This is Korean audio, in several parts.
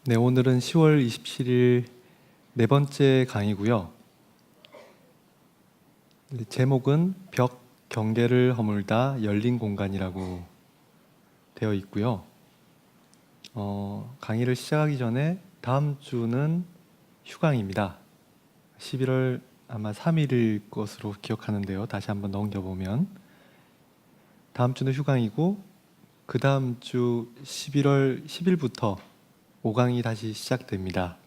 네, 오늘은 10월 27일 네 번째 강의고요. 제목은 벽 경계를 허물다 열린 공간이라고 되어 있고요. 강의를 시작하기 전에 다음 주는 휴강입니다. 11월 아마 3일일 것으로 기억하는데요. 다시 한번 넘겨보면 다음 주는 휴강이고 그 다음 주 11월 10일부터 5강이 다시 시작됩니다.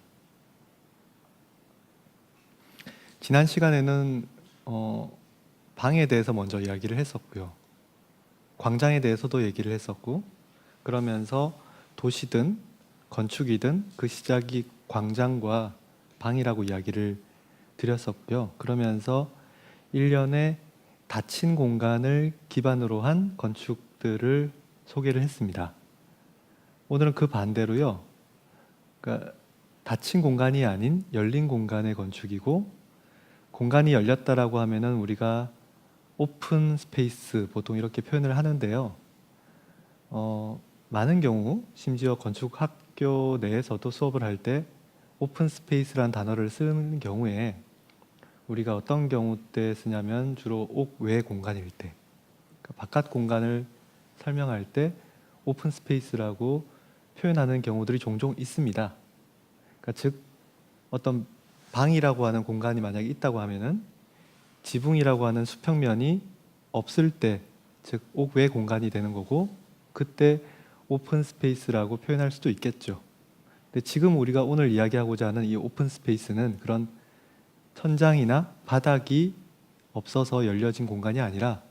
지난 시간에는 방에 대해서 먼저 이야기를 했었고요. 광장에 대해서도 얘기를 했었고, 그러면서 도시든 건축이든 그 시작이 광장과 방이라고 이야기를 드렸었고요. 그러면서 일련의 닫힌 공간을 기반으로 한 건축들을 소개를 했습니다. 오늘은 그 반대로요. 그러니까 닫힌 공간이 아닌 열린 공간의 건축이고, 공간이 열렸다라고 하면은 우리가 오픈 스페이스 보통 이렇게 표현을 하는데요. 많은 경우 심지어 건축 학교 내에서도 수업을 할 때 오픈 스페이스라는 단어를 쓰는 경우에 우리가 어떤 경우 때 쓰냐면 주로 옥외 공간일 때, 그러니까 바깥 공간을 설명할 때 오픈 스페이스라고 표현하는 경우들이 종종 있습니다. 그러니까 즉 어떤 방이라고 하는 공간이 만약에 있다고 하면은 지붕이라고 하는 수평면이 없을 때, 즉 옥외 공간이 되는 거고, 그때 오픈 스페이스라고 표현할 수도 있겠죠. 근데 지금 우리가 오늘 이야기하고자 하는 이 오픈 스페이스는 그런 천장이나 바닥이 없어서 열려진 공간이 아니라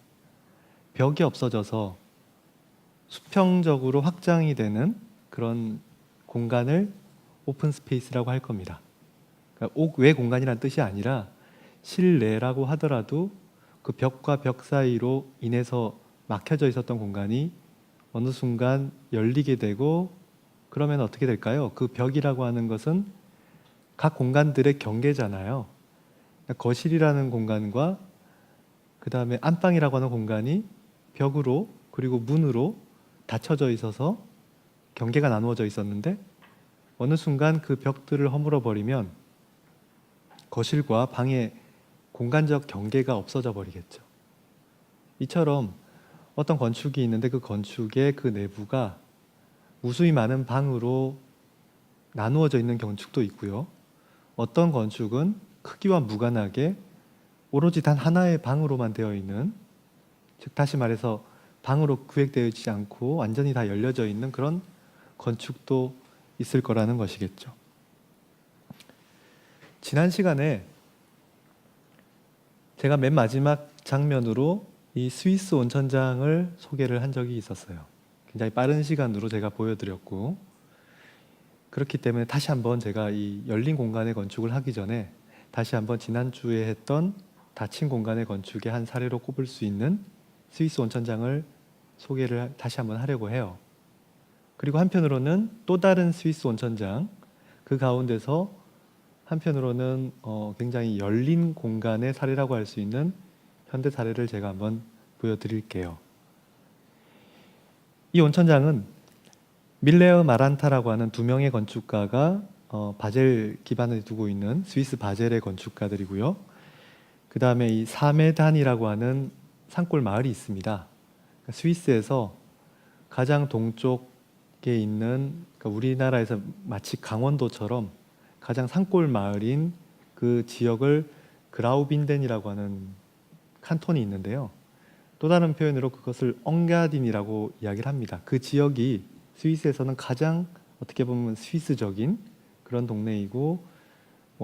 벽이 없어져서 수평적으로 확장이 되는 그런 공간을 오픈 스페이스라고 할 겁니다. 그러니까 옥외 공간이란 뜻이 아니라 실내라고 하더라도 그 벽과 벽 사이로 인해서 막혀져 있었던 공간이 어느 순간 열리게 되고, 그러면 어떻게 될까요? 그 벽이라고 하는 것은 각 공간들의 경계잖아요. 그러니까 거실이라는 공간과 그 다음에 안방이라고 하는 공간이 벽으로 그리고 문으로 닫혀져 있어서 경계가 나누어져 있었는데, 어느 순간 그 벽들을 허물어 버리면 거실과 방의 공간적 경계가 없어져 버리겠죠. 이처럼 어떤 건축이 있는데 그 건축의 그 내부가 무수히 많은 방으로 나누어져 있는 건축도 있고요. 어떤 건축은 크기와 무관하게 오로지 단 하나의 방으로만 되어 있는, 즉 다시 말해서 방으로 구획되어 있지 않고 완전히 다 열려져 있는 그런 건축도 있을 거라는 것이겠죠. 지난 시간에 제가 맨 마지막 장면으로 이 스위스 온천장을 소개를 한 적이 있었어요. 굉장히 빠른 시간으로 제가 보여드렸고, 그렇기 때문에 다시 한번 제가 이 열린 공간의 건축을 하기 전에 다시 한번 지난주에 했던 닫힌 공간의 건축의 한 사례로 꼽을 수 있는 스위스 온천장을 소개를 다시 한번 하려고 해요. 그리고 한편으로는 또 다른 스위스 온천장, 그 가운데서 한편으로는 굉장히 열린 공간의 사례라고 할 수 있는 현대 사례를 제가 한번 보여드릴게요. 이 온천장은 밀레어 마란타라고 하는 두 명의 건축가가 바젤 기반을 두고 있는 스위스 바젤의 건축가들이고요. 그 다음에 이 사메단이라고 하는 산골 마을이 있습니다. 그러니까 스위스에서 가장 동쪽에 있는, 그러니까 우리나라에서 마치 강원도처럼 가장 산골 마을인 그 지역을 그라우빈덴이라고 하는 칸톤이 있는데요. 또 다른 표현으로 그것을 엉가딘이라고 이야기를 합니다. 그 지역이 스위스에서는 가장 어떻게 보면 스위스적인 그런 동네이고,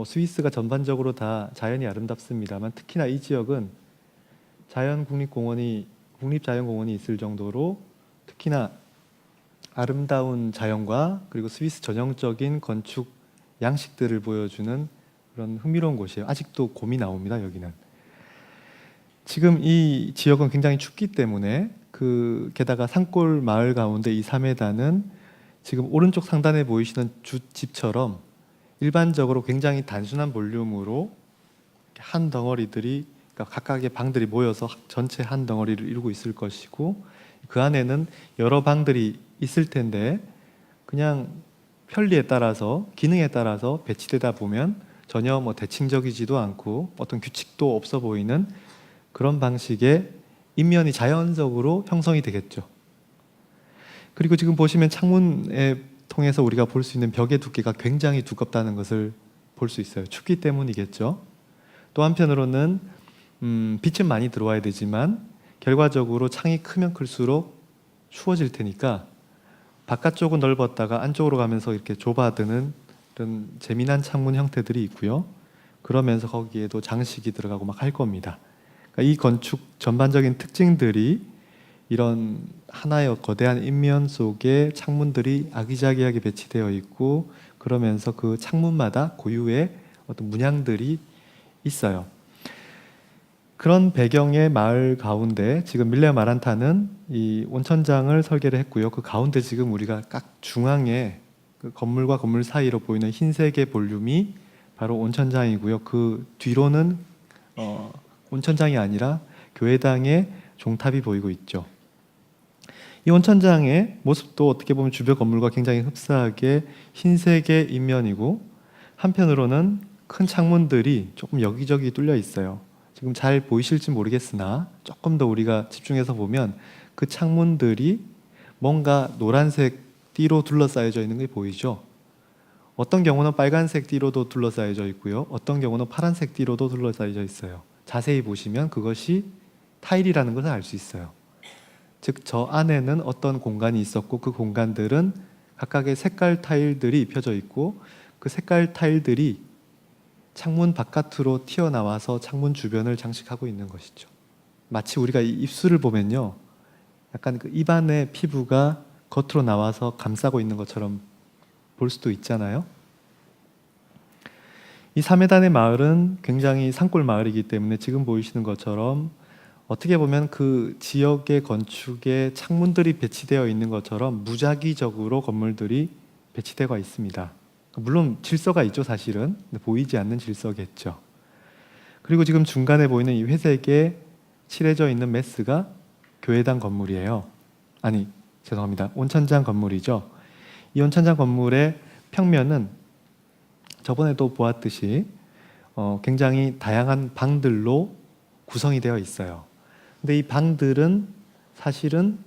스위스가 전반적으로 다 자연이 아름답습니다만 특히나 이 지역은 국립자연공원이 있을 정도로 특히나 아름다운 자연과 그리고 스위스 전형적인 건축 양식들을 보여주는 그런 흥미로운 곳이에요. 아직도 곰이 나옵니다, 여기는. 지금 이 지역은 굉장히 춥기 때문에 게다가 산골 마을 가운데 이 사메다는 지금 오른쪽 상단에 보이시는 집처럼 일반적으로 굉장히 단순한 볼륨으로 한 덩어리들이, 그러니까 각각의 방들이 모여서 전체 한 덩어리를 이루고 있을 것이고, 그 안에는 여러 방들이 있을 텐데 그냥 편리에 따라서, 기능에 따라서 배치되다 보면 전혀 뭐 대칭적이지도 않고 어떤 규칙도 없어 보이는 그런 방식의 인면이 자연적으로 형성이 되겠죠. 그리고 지금 보시면 창문에 통해서 우리가 볼 수 있는 벽의 두께가 굉장히 두껍다는 것을 볼 수 있어요. 춥기 때문이겠죠. 또 한편으로는 빛은 많이 들어와야 되지만 결과적으로 창이 크면 클수록 추워질 테니까 바깥쪽은 넓었다가 안쪽으로 가면서 이렇게 좁아드는 이런 재미난 창문 형태들이 있고요. 그러면서 거기에도 장식이 들어가고 막 할 겁니다. 그러니까 이 건축 전반적인 특징들이 이런 하나의 거대한 인면 속에 창문들이 아기자기하게 배치되어 있고, 그러면서 그 창문마다 고유의 어떤 문양들이 있어요. 그런 배경의 마을 가운데 지금 밀레 마란타는 이 온천장을 설계를 했고요. 그 가운데 지금 우리가 각 중앙에 그 건물과 건물 사이로 보이는 흰색의 볼륨이 바로 온천장이고요. 그 뒤로는 온천장이 아니라 교회당의 종탑이 보이고 있죠. 이 온천장의 모습도 어떻게 보면 주변 건물과 굉장히 흡사하게 흰색의 인면이고, 한편으로는 큰 창문들이 조금 여기저기 뚫려 있어요. 지금 잘 보이실지 모르겠으나 조금 더 우리가 집중해서 보면 그 창문들이 뭔가 노란색 띠로 둘러싸여져 있는 게 보이죠. 어떤 경우는 빨간색 띠로도 둘러싸여져 있고요. 어떤 경우는 파란색 띠로도 둘러싸여져 있어요. 자세히 보시면 그것이 타일이라는 것을 알 수 있어요. 즉 저 안에는 어떤 공간이 있었고, 그 공간들은 각각의 색깔 타일들이 입혀져 있고, 그 색깔 타일들이 창문 바깥으로 튀어나와서 창문 주변을 장식하고 있는 것이죠. 마치 우리가 이 입술을 보면요, 약간 그 입안의 피부가 겉으로 나와서 감싸고 있는 것처럼 볼 수도 있잖아요. 이 사메단의 마을은 굉장히 산골 마을이기 때문에 지금 보이시는 것처럼 어떻게 보면 그 지역의 건축에 창문들이 배치되어 있는 것처럼 무작위적으로 건물들이 배치되어 있습니다. 물론 질서가 있죠, 사실은. 근데 보이지 않는 질서겠죠. 그리고 지금 중간에 보이는 이 회색에 칠해져 있는 메스가 교회당 건물이에요. 아니, 죄송합니다. 온천장 건물이죠. 이 온천장 건물의 평면은 저번에도 보았듯이 굉장히 다양한 방들로 구성이 되어 있어요. 근데 이 방들은 사실은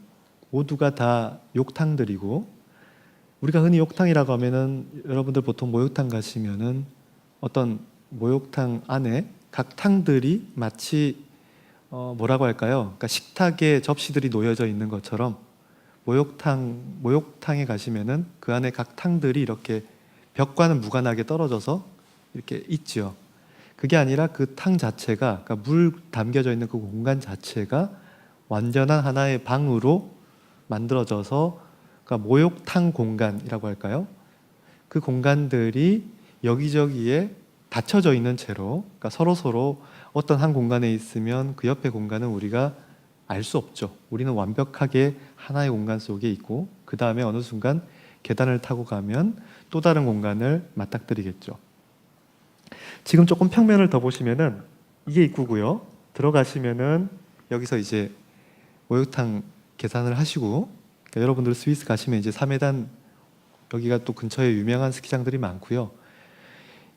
모두가 다 욕탕들이고, 우리가 흔히 욕탕이라고 하면은 여러분들 보통 목욕탕 가시면은 어떤 목욕탕 안에 각 탕들이 마치 뭐라고 할까요? 그러니까 식탁에 접시들이 놓여져 있는 것처럼 목욕탕에 가시면은 그 안에 각 탕들이 이렇게 벽과는 무관하게 떨어져서 이렇게 있죠. 그게 아니라 그 탕 자체가, 그러니까 물 담겨져 있는 그 공간 자체가 완전한 하나의 방으로 만들어져서, 그러니까 목욕탕 공간이라고 할까요? 그 공간들이 여기저기에 닫혀져 있는 채로, 그러니까 서로 어떤 한 공간에 있으면 그 옆에 공간은 우리가 알 수 없죠. 우리는 완벽하게 하나의 공간 속에 있고, 그 다음에 어느 순간 계단을 타고 가면 또 다른 공간을 맞닥뜨리겠죠. 지금 조금 평면을 더 보시면은 이게 입구고요. 들어가시면은 여기서 이제 목욕탕 계산을 하시고, 그러니까 여러분들 스위스 가시면 이제 3회단, 여기가 또 근처에 유명한 스키장들이 많고요.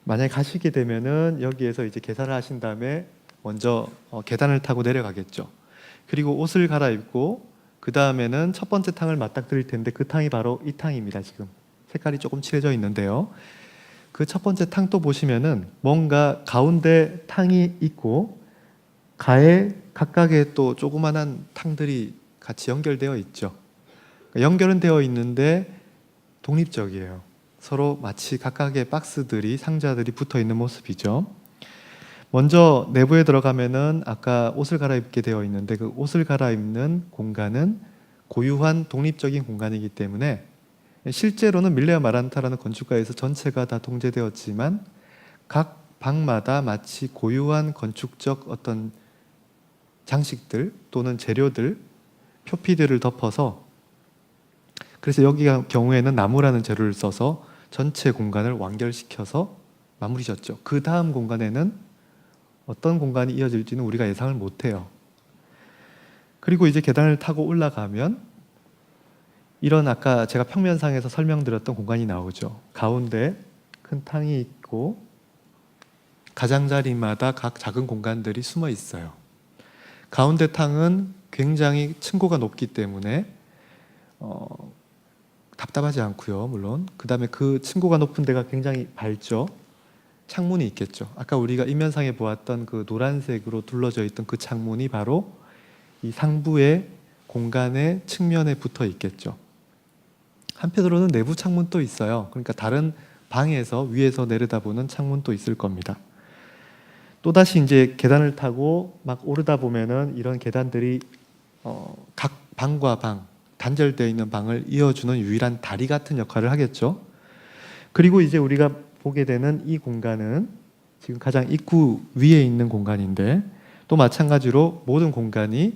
만약에 가시게 되면은 여기에서 이제 계산을 하신 다음에 먼저 계단을 타고 내려가겠죠. 그리고 옷을 갈아입고 그 다음에는 첫 번째 탕을 맞닥뜨릴 텐데, 그 탕이 바로 이 탕입니다. 지금 색깔이 조금 칠해져 있는데요. 그 첫 번째 탕 또 보시면은 뭔가 가운데 탕이 있고 가에 각각의 또 조그만한 탕들이 같이 연결되어 있죠. 연결은 되어 있는데 독립적이에요. 서로 마치 각각의 박스들이, 상자들이 붙어 있는 모습이죠. 먼저 내부에 들어가면은 아까 옷을 갈아입게 되어 있는데, 그 옷을 갈아입는 공간은 고유한 독립적인 공간이기 때문에 실제로는 밀레아 마란타라는 건축가에서 전체가 다 통제되었지만 각 방마다 마치 고유한 건축적 어떤 장식들 또는 재료들, 표피들을 덮어서, 그래서 여기 경우에는 나무라는 재료를 써서 전체 공간을 완결시켜서 마무리 졌죠. 그 다음 공간에는 어떤 공간이 이어질지는 우리가 예상을 못해요. 그리고 이제 계단을 타고 올라가면 이런 아까 제가 평면상에서 설명드렸던 공간이 나오죠. 가운데 큰 탕이 있고 가장자리마다 각 작은 공간들이 숨어 있어요. 가운데 탕은 굉장히 층고가 높기 때문에 답답하지 않고요. 물론 그 다음에 그 층고가 높은 데가 굉장히 밝죠. 창문이 있겠죠. 아까 우리가 인면상에 보았던 그 노란색으로 둘러져 있던 그 창문이 바로 이 상부의 공간의 측면에 붙어 있겠죠. 한편으로는 내부 창문도 있어요. 그러니까 다른 방에서 위에서 내려다보는 창문도 있을 겁니다. 또다시 이제 계단을 타고 막 오르다 보면은 이런 계단들이 각 방과 방, 단절되어 있는 방을 이어주는 유일한 다리 같은 역할을 하겠죠. 그리고 이제 우리가 보게 되는 이 공간은 지금 가장 입구 위에 있는 공간인데 또 마찬가지로 모든 공간이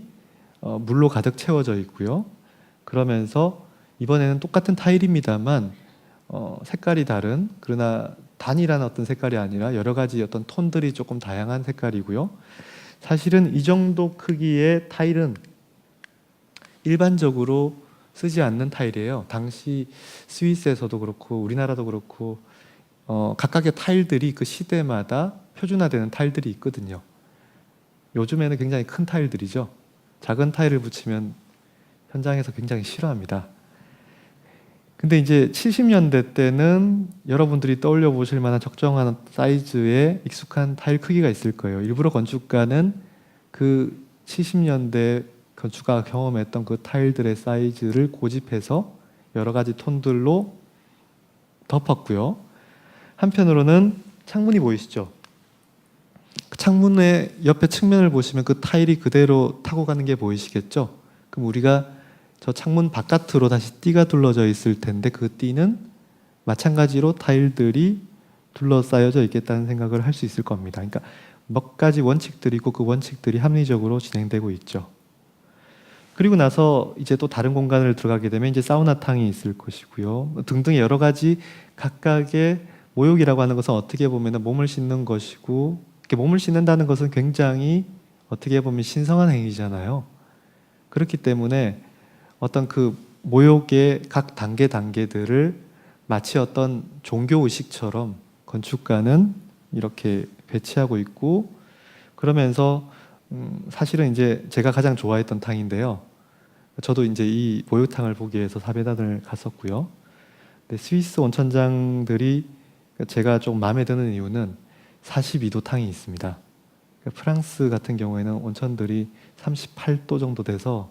물로 가득 채워져 있고요. 그러면서 이번에는 똑같은 타일입니다만 색깔이 다른, 그러나 단일한 어떤 색깔이 아니라 여러 가지 어떤 톤들이 조금 다양한 색깔이고요. 사실은 이 정도 크기의 타일은 일반적으로 쓰지 않는 타일이에요. 당시 스위스에서도 그렇고 우리나라도 그렇고 각각의 타일들이 그 시대마다 표준화되는 타일들이 있거든요. 요즘에는 굉장히 큰 타일들이죠. 작은 타일을 붙이면 현장에서 굉장히 싫어합니다. 근데 이제 70년대 때는 여러분들이 떠올려 보실 만한 적정한 사이즈의 익숙한 타일 크기가 있을 거예요. 일부러 건축가는 그 70년대 건축가가 경험했던 그 타일들의 사이즈를 고집해서 여러 가지 톤들로 덮었고요. 한편으로는 창문이 보이시죠? 그 창문의 옆에 측면을 보시면 그 타일이 그대로 타고 가는 게 보이시겠죠? 그럼 우리가 저 창문 바깥으로 다시 띠가 둘러져 있을 텐데 그 띠는 마찬가지로 타일들이 둘러싸여져 있겠다는 생각을 할 수 있을 겁니다. 그러니까 몇 가지 원칙들이 있고 그 원칙들이 합리적으로 진행되고 있죠. 그리고 나서 이제 또 다른 공간을 들어가게 되면 이제 사우나탕이 있을 것이고요. 등등 여러 가지 각각의 모욕이라고 하는 것은 어떻게 보면 몸을 씻는 것이고, 이렇게 몸을 씻는다는 것은 굉장히 어떻게 보면 신성한 행위잖아요. 그렇기 때문에 어떤 그 모욕의 각 단계들을 마치 어떤 종교 의식처럼 건축가는 이렇게 배치하고 있고, 그러면서 사실은 이제 제가 가장 좋아했던 탕인데요. 저도 이제 이 목욕탕을 보기 위해서 사베단을 갔었고요. 근데 스위스 온천장들이 제가 좀 마음에 드는 이유는 42도 탕이 있습니다. 프랑스 같은 경우에는 온천들이 38도 정도 돼서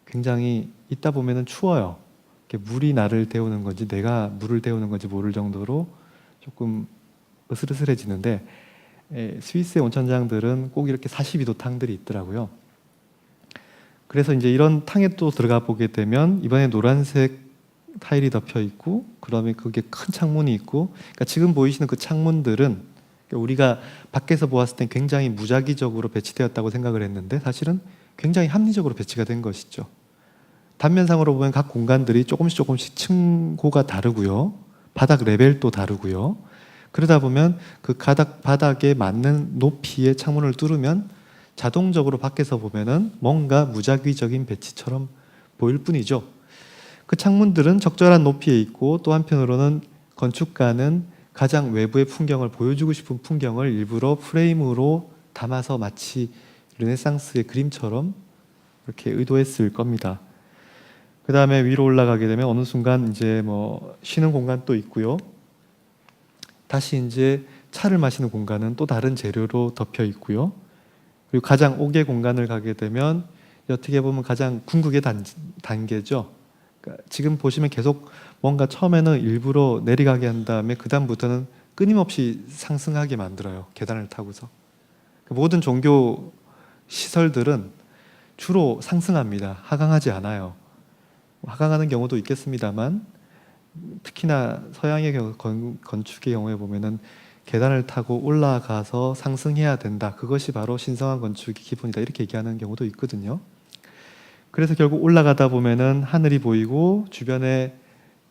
굉장히 있다 보면은 추워요. 물이 나를 데우는 건지 내가 물을 데우는 건지 모를 정도로 조금 으슬으슬해지는데 스위스의 온천장들은 꼭 이렇게 42도 탕들이 있더라고요. 그래서 이제 이런 탕에 또 들어가 보게 되면 이번에 노란색 타일이 덮여 있고 그다음에 그게 큰 창문이 있고, 그러니까 지금 보이시는 그 창문들은 우리가 밖에서 보았을 땐 굉장히 무작위적으로 배치되었다고 생각을 했는데 사실은 굉장히 합리적으로 배치가 된 것이죠. 단면상으로 보면 각 공간들이 조금씩 층고가 다르고요. 바닥 레벨도 다르고요. 그러다 보면 그 바닥에 맞는 높이의 창문을 뚫으면 자동적으로 밖에서 보면은 뭔가 무작위적인 배치처럼 보일 뿐이죠. 그 창문들은 적절한 높이에 있고 또 한편으로는 건축가는 가장 외부의 풍경을 보여주고 싶은 풍경을 일부러 프레임으로 담아서 마치 르네상스의 그림처럼 이렇게 의도했을 겁니다. 그 다음에 위로 올라가게 되면 어느 순간 이제 뭐 쉬는 공간도 있고요. 다시 이제 차를 마시는 공간은 또 다른 재료로 덮여 있고요. 그리고 가장 옥의 공간을 가게 되면 어떻게 보면 가장 궁극의 단계죠. 그러니까 지금 보시면 계속 뭔가 처음에는 일부러 내려가게 한 다음에 그 다음부터는 끊임없이 상승하게 만들어요. 계단을 타고서. 모든 종교 시설들은 주로 상승합니다. 하강하지 않아요. 하강하는 경우도 있겠습니다만 특히나 서양의 건축의 경우에 보면은 계단을 타고 올라가서 상승해야 된다. 그것이 바로 신성한 건축의 기본이다. 이렇게 얘기하는 경우도 있거든요. 그래서 결국 올라가다 보면은 하늘이 보이고 주변에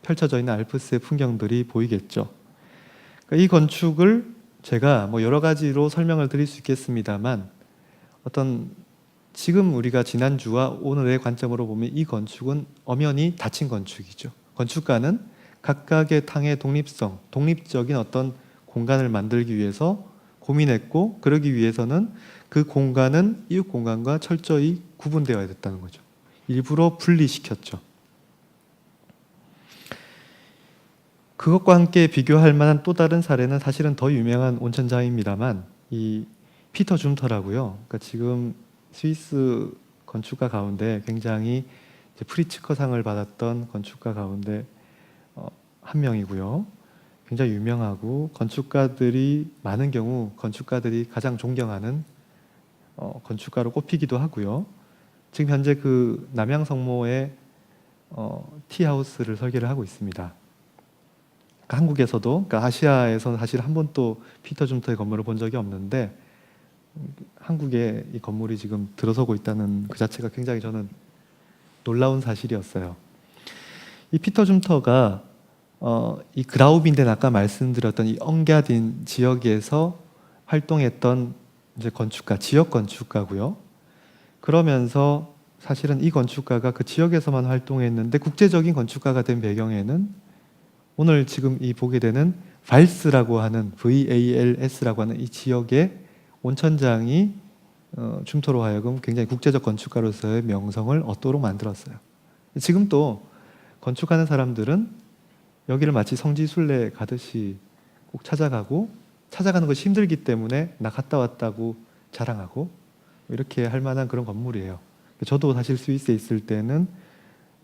펼쳐져 있는 알프스의 풍경들이 보이겠죠. 그러니까 이 건축을 제가 뭐 여러 가지로 설명을 드릴 수 있겠습니다만 어떤 지금 우리가 지난주와 오늘의 관점으로 보면 이 건축은 엄연히 닫힌 건축이죠. 건축가는 각각의 탕의 독립성, 독립적인 어떤 공간을 만들기 위해서 고민했고, 그러기 위해서는 그 공간은 이웃 공간과 철저히 구분되어야 됐다는 거죠. 일부러 분리시켰죠. 그것과 함께 비교할 만한 또 다른 사례는 사실은 더 유명한 온천장입니다만, 이 피터 줌터라고요. 그러니까 지금 스위스 건축가 가운데 굉장히 이제 프리츠커상을 받았던 건축가 가운데 한 명이고요. 굉장히 유명하고 건축가들이 많은 경우 건축가들이 가장 존경하는 건축가로 꼽히기도 하고요. 지금 현재 그 남양성모에 티하우스를 설계를 하고 있습니다. 그러니까 한국에서도, 그러니까 아시아에서는 사실 한 번도 피터 줌터의 건물을 본 적이 없는데 한국에 이 건물이 지금 들어서고 있다는 그 자체가 굉장히 저는 놀라운 사실이었어요. 이 피터 줌터가 이 그라우빈덴 아까 말씀드렸던 이 엉갸딘 지역에서 활동했던 이제 건축가, 지역 건축가고요. 그러면서 사실은 이 건축가가 그 지역에서만 활동했는데 국제적인 건축가가 된 배경에는 오늘 지금 이 보게 되는 발스라고 하는 VALS라고 하는 이 지역의 온천장이 줌터로 하여금 굉장히 국제적 건축가로서의 명성을 얻도록 만들었어요. 지금 또 건축하는 사람들은 여기를 마치 성지순례 가듯이 꼭 찾아가고, 찾아가는 것이 힘들기 때문에 나 갔다 왔다고 자랑하고 이렇게 할 만한 그런 건물이에요. 저도 사실 스위스에 있을 때는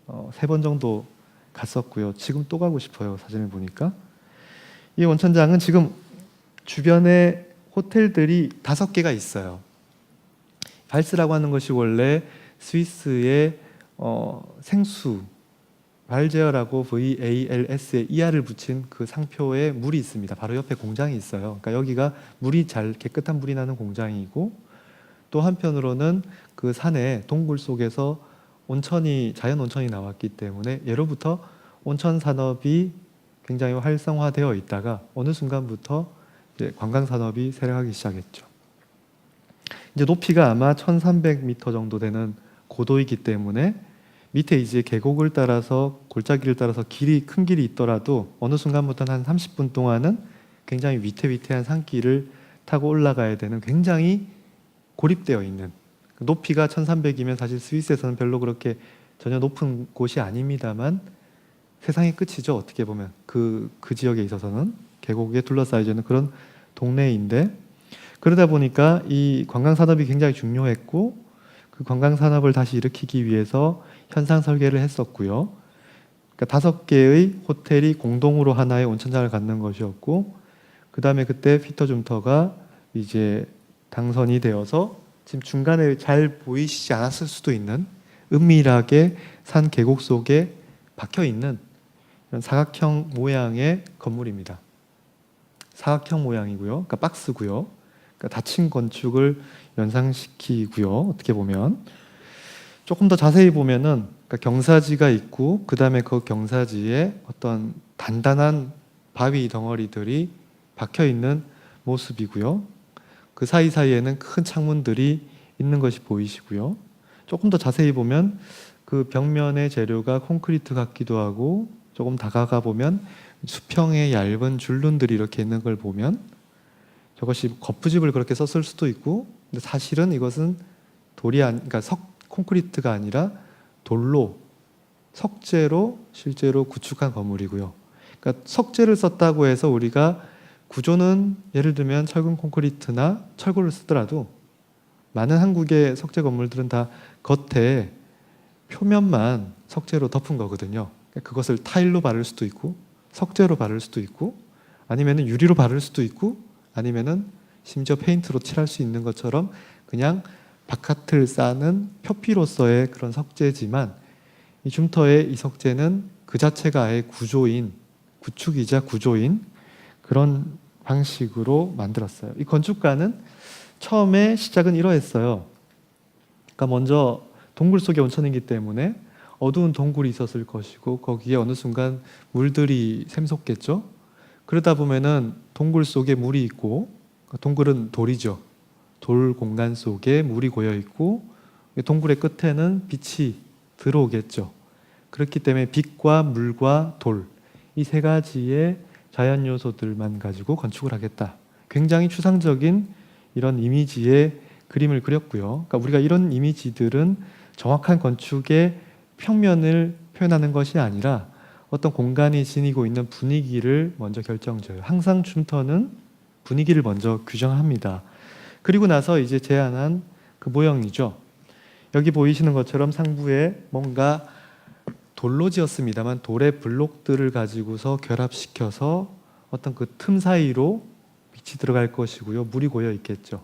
3번 정도 갔었고요. 지금 또 가고 싶어요. 사진을 보니까. 이 온천장은 지금 주변에 호텔들이 5개가 있어요. 발스라고 하는 것이 원래 스위스의 생수, 발제어라고 VALS에 ER을 붙인 그 상표에 물이 있습니다. 바로 옆에 공장이 있어요. 그러니까 여기가 물이 잘 깨끗한 물이 나는 공장이고, 또 한편으로는 그 산에 동굴 속에서 자연 온천이 나왔기 때문에 예로부터 온천 산업이 굉장히 활성화되어 있다가 어느 순간부터 이제 관광 산업이 세력하기 시작했죠. 이제 높이가 아마 1,300m 정도 되는 고도이기 때문에 밑에 이제 계곡을 따라서 골짜기를 따라서 큰 길이 있더라도 어느 순간부터는 한 30분 동안은 굉장히 위태위태한 산길을 타고 올라가야 되는 굉장히 고립되어 있는, 높이가 1,300이면 사실 스위스에서는 별로 그렇게 전혀 높은 곳이 아닙니다만 세상의 끝이죠. 어떻게 보면 그 지역에 있어서는 계곡에 둘러싸여져 있는 그런 동네인데, 그러다 보니까 이 관광 산업이 굉장히 중요했고, 그 관광 산업을 다시 일으키기 위해서 현상 설계를 했었고요. 그러니까 5개의 호텔이 공동으로 하나의 온천장을 갖는 것이었고, 그 다음에 그때 피터 줌터가 이제 당선이 되어서 지금 중간에 잘 보이시지 않았을 수도 있는 은밀하게 산 계곡 속에 박혀 있는 이런 사각형 모양의 건물입니다. 사각형 모양이고요. 그러니까 박스고요. 그러니까 닫힌 건축을 연상시키고요. 어떻게 보면 조금 더 자세히 보면은 그러니까 경사지가 있고, 그 다음에 그 경사지에 어떤 단단한 바위 덩어리들이 박혀 있는 모습이고요. 그 사이사이에는 큰 창문들이 있는 것이 보이시고요. 조금 더 자세히 보면 그 벽면의 재료가 콘크리트 같기도 하고, 조금 다가가 보면 수평의 얇은 줄눈들이 이렇게 있는 걸 보면 저것이 거푸집을 그렇게 썼을 수도 있고, 근데 사실은 이것은 그러니까 콘크리트가 아니라 돌로, 석재로 실제로 구축한 건물이고요. 그러니까 석재를 썼다고 해서 우리가 구조는 예를 들면 철근 콘크리트나 철골을 쓰더라도 많은 한국의 석재 건물들은 다 겉에 표면만 석재로 덮은 거거든요. 그것을 타일로 바를 수도 있고, 석재로 바를 수도 있고, 아니면 유리로 바를 수도 있고, 아니면은 심지어 페인트로 칠할 수 있는 것처럼 그냥 바깥을 싸는 표피로서의 그런 석재지만, 이 줌터의 이 석재는 그 자체가 아예 구축이자 구조인 그런 방식으로 만들었어요. 이 건축가는 처음에 시작은 이러했어요. 그러니까 먼저 동굴 속의 온천이기 때문에 어두운 동굴이 있었을 것이고, 거기에 어느 순간 물들이 샘솟겠죠. 그러다 보면은 동굴 속에 물이 있고, 동굴은 돌이죠. 돌 공간 속에 물이 고여 있고, 동굴의 끝에는 빛이 들어오겠죠. 그렇기 때문에 빛과 물과 돌, 이 세 가지의 자연 요소들만 가지고 건축을 하겠다. 굉장히 추상적인 이런 이미지의 그림을 그렸고요. 그러니까 우리가 이런 이미지들은 정확한 건축의 평면을 표현하는 것이 아니라 어떤 공간이 지니고 있는 분위기를 먼저 결정져요. 항상 줌터는 분위기를 먼저 규정합니다. 그리고 나서 이제 제안한 그 모형이죠. 여기 보이시는 것처럼 상부에 뭔가 돌로 지었습니다만 돌의 블록들을 가지고서 결합시켜서 어떤 그 틈 사이로 빛이 들어갈 것이고요. 물이 고여 있겠죠.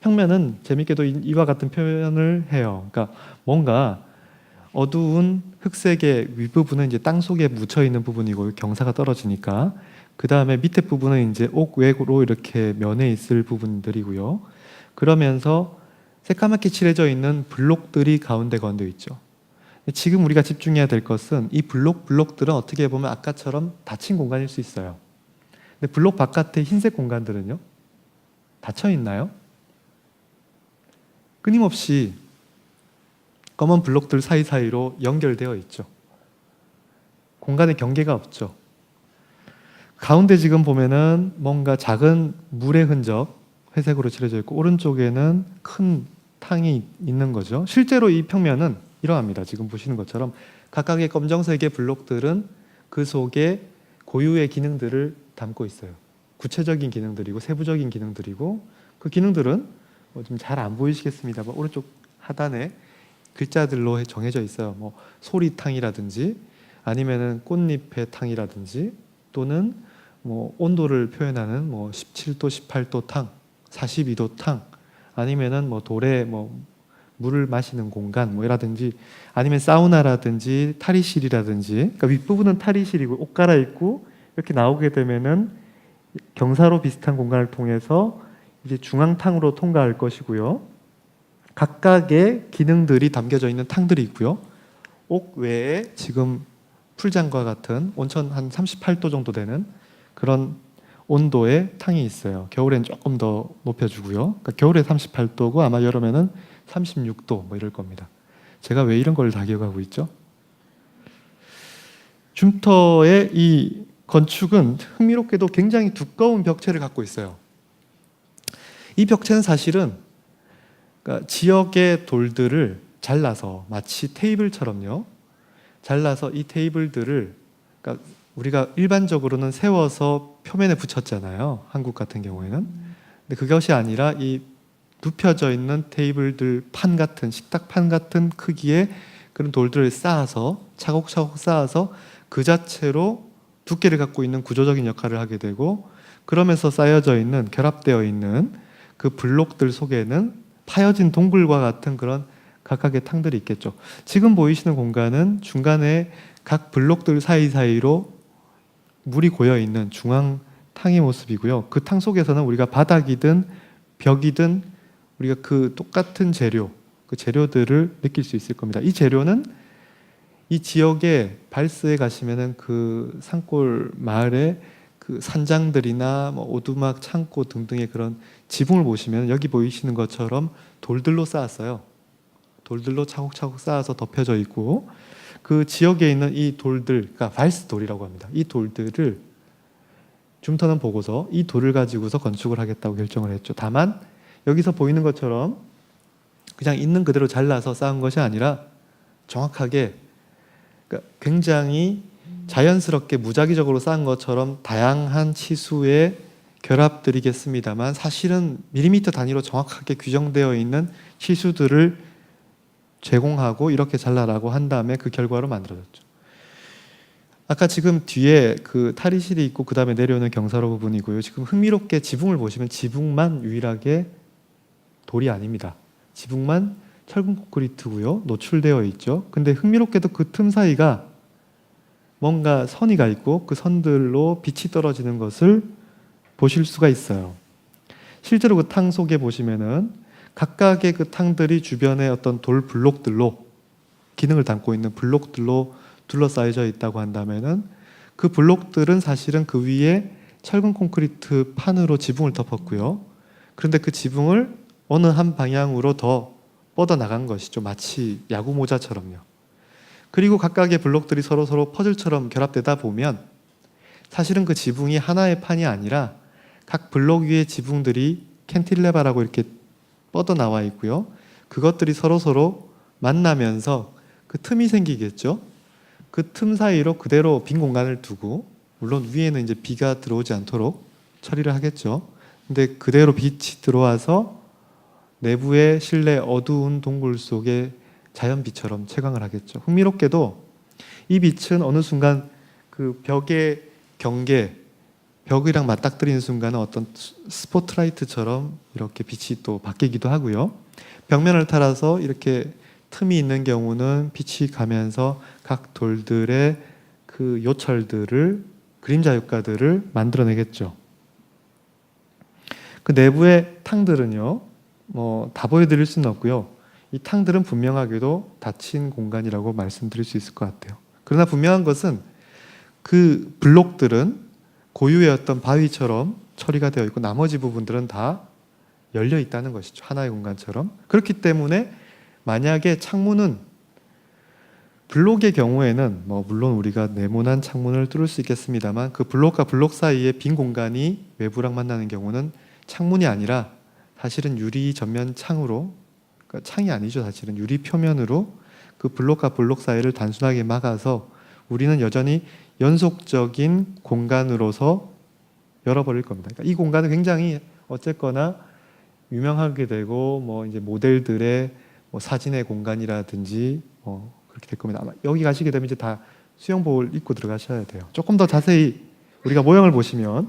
평면은 재밌게도 이와 같은 표현을 해요. 그러니까 뭔가 어두운 흑색의 윗부분은 이제 땅 속에 묻혀 있는 부분이고 경사가 떨어지니까 그 다음에 밑에 부분은 이제 옥외로 이렇게 면에 있을 부분들이고요. 그러면서 새까맣게 칠해져 있는 블록들이 가운데 건져 있죠. 지금 우리가 집중해야 될 것은 이 블록들은 어떻게 보면 아까처럼 닫힌 공간일 수 있어요. 근데 블록 바깥의 흰색 공간들은요? 닫혀 있나요? 끊임없이 검은 블록들 사이사이로 연결되어 있죠. 공간의 경계가 없죠. 가운데 지금 보면은 뭔가 작은 물의 흔적, 회색으로 칠해져 있고 오른쪽에는 큰 탕이 있는 거죠. 실제로 이 평면은 이러합니다. 지금 보시는 것처럼 각각의 검정색의 블록들은 그 속에 고유의 기능들을 담고 있어요. 구체적인 기능들이고 세부적인 기능들이고 그 기능들은 좀 잘 안 보이시겠습니다만 오른쪽 하단에 글자들로 정해져 있어요. 뭐 소리탕이라든지 아니면은 꽃잎의 탕이라든지 또는 뭐 온도를 표현하는 뭐 17도, 18도 탕, 42도 탕 아니면은 뭐 돌에 뭐 물을 마시는 공간 뭐라든지 아니면 사우나라든지 탈의실이라든지 그러니까 윗부분은 탈의실이고 옷 갈아입고 이렇게 나오게 되면은 경사로 비슷한 공간을 통해서 이제 중앙탕으로 통과할 것이고요. 각각의 기능들이 담겨져 있는 탕들이 있고요. 옥 외에 지금 풀장과 같은 온천 한 38도 정도 되는 그런 온도의 탕이 있어요. 겨울엔 조금 더 높여주고요. 그러니까 겨울에 38도고 아마 여름에는 36도 뭐 이럴 겁니다. 제가 왜 이런 걸 다 기억하고 있죠? 줌터의 이 건축은 흥미롭게도 굉장히 두꺼운 벽체를 갖고 있어요. 이 벽체는 사실은 그러니까 지역의 돌들을 잘라서 마치 테이블처럼요. 잘라서 이 테이블들을 그러니까 우리가 일반적으로는 세워서 표면에 붙였잖아요. 한국 같은 경우에는. 근데 그것이 아니라 이 눕혀져 있는 테이블들 판 같은 식탁판 같은 크기의 그런 돌들을 쌓아서 차곡차곡 쌓아서 그 자체로 두께를 갖고 있는 구조적인 역할을 하게 되고 그러면서 쌓여져 있는 결합되어 있는 그 블록들 속에는 파여진 동굴과 같은 그런 각각의 탕들이 있겠죠. 지금 보이시는 공간은 중간에 각 블록들 사이사이로 물이 고여 있는 중앙 탕의 모습이고요. 그 탕 속에서는 우리가 바닥이든 벽이든 우리가 그 똑같은 재료, 그 재료들을 느낄 수 있을 겁니다. 이 재료는 이 지역에 발스에 가시면은 그 산골 마을에 그 산장들이나 뭐 오두막 창고 등등의 그런 지붕을 보시면 여기 보이시는 것처럼 돌들로 쌓았어요. 돌들로 차곡차곡 쌓아서 덮여져 있고 그 지역에 있는 이 돌들, 그러니까 발스 돌이라고 합니다. 이 돌들을 줌터는 보고서 이 돌을 가지고서 건축을 하겠다고 결정을 했죠. 다만 여기서 보이는 것처럼 그냥 있는 그대로 잘라서 쌓은 것이 아니라 정확하게 그러니까 굉장히 자연스럽게 무작위적으로 쌓은 것처럼 다양한 치수의 결합들이겠습니다만 사실은 밀리미터 단위로 정확하게 규정되어 있는 치수들을 제공하고 이렇게 잘라라고 한 다음에 그 결과로 만들어졌죠. 아까 지금 뒤에 그 탈의실이 있고 그 다음에 내려오는 경사로 부분이고요. 지금 흥미롭게 지붕을 보시면 지붕만 유일하게 돌이 아닙니다. 지붕만 철근 콘크리트고요. 노출되어 있죠. 근데 흥미롭게도 그 틈 사이가 뭔가 선이가 있고 그 선들로 빛이 떨어지는 것을 보실 수가 있어요. 실제로 그 탕 속에 보시면은 각각의 그 탕들이 주변에 어떤 돌 블록들로 기능을 담고 있는 블록들로 둘러싸여져 있다고 한다면은 그 블록들은 사실은 그 위에 철근 콘크리트 판으로 지붕을 덮었고요. 그런데 그 지붕을 어느 한 방향으로 더 뻗어나간 것이죠. 마치 야구 모자처럼요. 그리고 각각의 블록들이 서로 퍼즐처럼 결합되다 보면 사실은 그 지붕이 하나의 판이 아니라 각 블록 위의 지붕들이 캔틸레바라고 이렇게 뻗어나와 있고요. 그것들이 서로 만나면서 그 틈이 생기겠죠. 그 틈 사이로 그대로 빈 공간을 두고, 물론 위에는 이제 비가 들어오지 않도록 처리를 하겠죠. 근데 그대로 빛이 들어와서 내부의 실내 어두운 동굴 속에 자연빛처럼 채광을 하겠죠. 흥미롭게도 이 빛은 어느 순간 그 벽의 경계, 벽이랑 맞닥뜨리는 순간은 어떤 스포트라이트처럼 이렇게 빛이 또 바뀌기도 하고요. 벽면을 따라서 이렇게 틈이 있는 경우는 빛이 가면서 각 돌들의 그 요철들을, 그림자 효과들을 만들어내겠죠. 그 내부의 탕들은요, 다 보여드릴 수는 없고요. 이 탕들은 분명하게도 닫힌 공간이라고 말씀드릴 수 있을 것 같아요. 그러나 분명한 것은 그 블록들은 고유의 어떤 바위처럼 처리가 되어 있고 나머지 부분들은 다 열려 있다는 것이죠. 하나의 공간처럼. 그렇기 때문에 만약에 창문은 블록의 경우에는 물론 우리가 네모난 창문을 뚫을 수 있겠습니다만 그 블록과 블록 사이에 빈 공간이 외부랑 만나는 경우는 창문이 아니라 사실은 유리 전면 창으로, 그러니까 창이 아니죠. 사실은 유리 표면으로 그 블록과 블록 사이를 단순하게 막아서 우리는 여전히 연속적인 공간으로서 열어버릴 겁니다. 그러니까 이 공간은 굉장히 어쨌거나 유명하게 되고 이제 모델들의 사진의 공간이라든지 그렇게 될 겁니다. 아마 여기 가시게 되면 이제 다 수영복을 입고 들어가셔야 돼요. 조금 더 자세히 우리가 모형을 보시면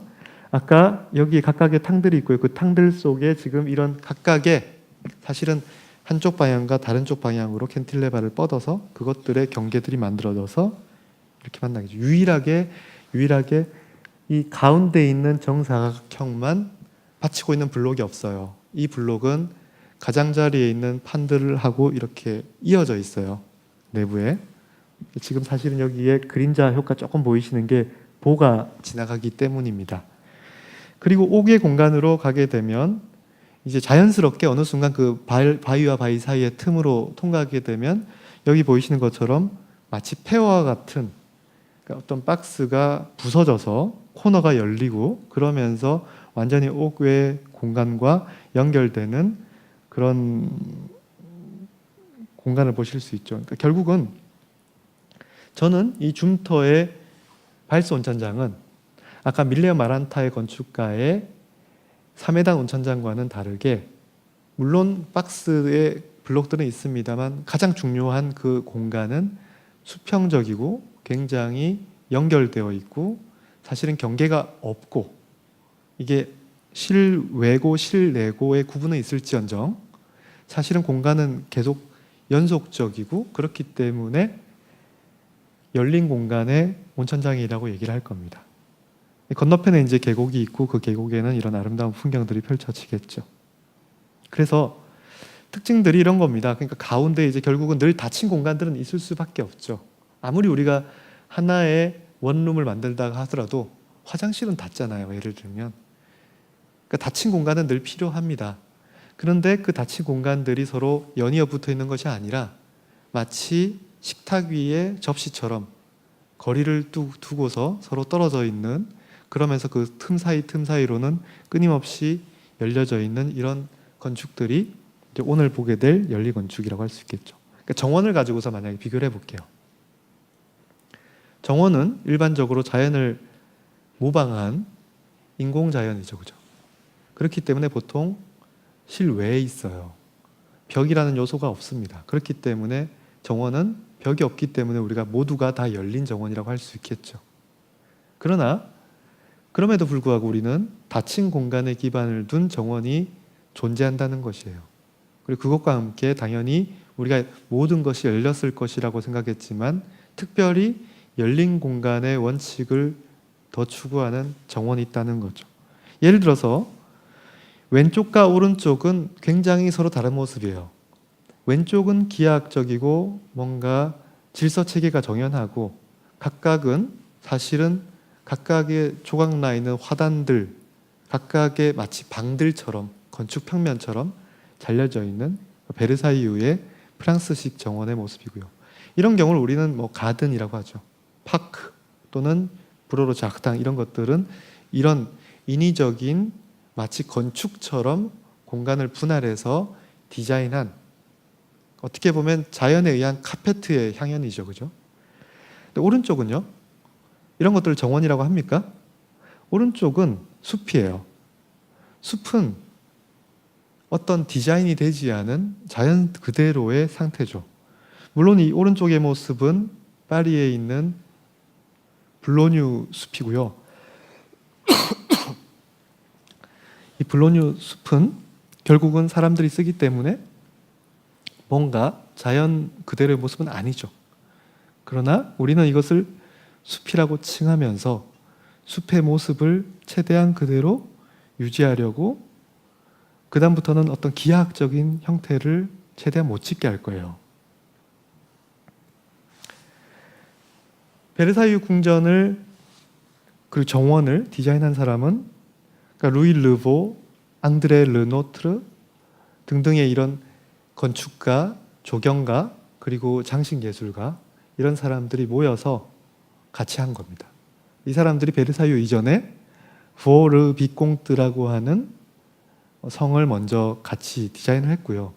아까 여기 각각의 탕들이 있고요. 그 탕들 속에 지금 이런 각각의 사실은 한쪽 방향과 다른 쪽 방향으로 캔틸레바를 뻗어서 그것들의 경계들이 만들어져서 이렇게 만나겠죠. 유일하게 이 가운데 있는 정사각형만 받치고 있는 블록이 없어요. 이 블록은 가장자리에 있는 판들하고 이렇게 이어져 있어요. 내부에. 지금 사실은 여기에 그림자 효과 조금 보이시는 게 보가 지나가기 때문입니다. 그리고 옥의 공간으로 가게 되면 이제 자연스럽게 어느 순간 그 바위와 바위 사이의 틈으로 통과하게 되면 여기 보이시는 것처럼 마치 폐허와 같은, 그러니까 어떤 박스가 부서져서 코너가 열리고 그러면서 완전히 옥외 공간과 연결되는 그런 공간을 보실 수 있죠. 그러니까 결국은 저는 이 줌터의 발스 온천장은 아까 밀레어 마란타의 건축가의 3회단 온천장과는 다르게 물론 박스의 블록들은 있습니다만 가장 중요한 그 공간은 수평적이고 굉장히 연결되어 있고 사실은 경계가 없고 이게 실외고 실내고의 구분은 있을지언정 사실은 공간은 계속 연속적이고 그렇기 때문에 열린 공간의 온천장이라고 얘기를 할 겁니다. 건너편에 이제 계곡이 있고 그 계곡에는 이런 아름다운 풍경들이 펼쳐지겠죠. 그래서 특징들이 이런 겁니다. 그러니까 가운데 이제 결국은 늘 닫힌 공간들은 있을 수밖에 없죠. 아무리 우리가 하나의 원룸을 만들다가 하더라도 화장실은 닫잖아요. 예를 들면. 그러니까 닫힌 공간은 늘 필요합니다. 그런데 그 닫힌 공간들이 서로 연이어 붙어 있는 것이 아니라 마치 식탁 위에 접시처럼 거리를 두고서 서로 떨어져 있는, 그러면서 그 틈 사이로는 끊임없이 열려져 있는 이런 건축들이 이제 오늘 보게 될 연리 건축이라고 할 수 있겠죠. 그러니까 정원을 가지고서 만약에 비교를 해볼게요. 정원은 일반적으로 자연을 모방한 인공자연이죠. 그죠? 그렇기 때문에 보통 실외에 있어요. 벽이라는 요소가 없습니다. 그렇기 때문에 정원은 벽이 없기 때문에 우리가 모두가 다 열린 정원이라고 할 수 있겠죠. 그러나 그럼에도 불구하고 우리는 닫힌 공간에 기반을 둔 정원이 존재한다는 것이에요. 그리고 그것과 함께 당연히 우리가 모든 것이 열렸을 것이라고 생각했지만 특별히 열린 공간의 원칙을 더 추구하는 정원이 있다는 거죠. 예를 들어서 왼쪽과 오른쪽은 굉장히 서로 다른 모습이에요. 왼쪽은 기하학적이고 뭔가 질서 체계가 정연하고 각각은 사실은 각각의 조각나 있는 화단들, 각각의 마치 방들처럼 건축 평면처럼 잘려져 있는 베르사유의 프랑스식 정원의 모습이고요. 이런 경우를 우리는 뭐 가든이라고 하죠. 파크 또는 불어로 작당 이런 것들은 이런 인위적인 마치 건축처럼 공간을 분할해서 디자인한 어떻게 보면 자연에 의한 카페트의 향연이죠. 그죠? 근데 오른쪽은요. 이런 것들을 정원이라고 합니까? 오른쪽은 숲이에요. 숲은 어떤 디자인이 되지 않은 자연 그대로의 상태죠. 물론 이 오른쪽의 모습은 파리에 있는 블로뉴 숲이고요. 이 블로뉴 숲은 결국은 사람들이 쓰기 때문에 뭔가 자연 그대로의 모습은 아니죠. 그러나 우리는 이것을 숲이라고 칭하면서 숲의 모습을 최대한 그대로 유지하려고 그 다음부터는 어떤 기하학적인 형태를 최대한 못 짓게 할 거예요. 베르사유 궁전을 그리고 정원을 디자인한 사람은 그러니까 루이 르보, 앙드레 르노트르 등등의 이런 건축가, 조경가 그리고 장식예술가 이런 사람들이 모여서 같이 한 겁니다. 이 사람들이 베르사유 이전에 부어르 비공뜨라고 하는 성을 먼저 같이 디자인을 했고요.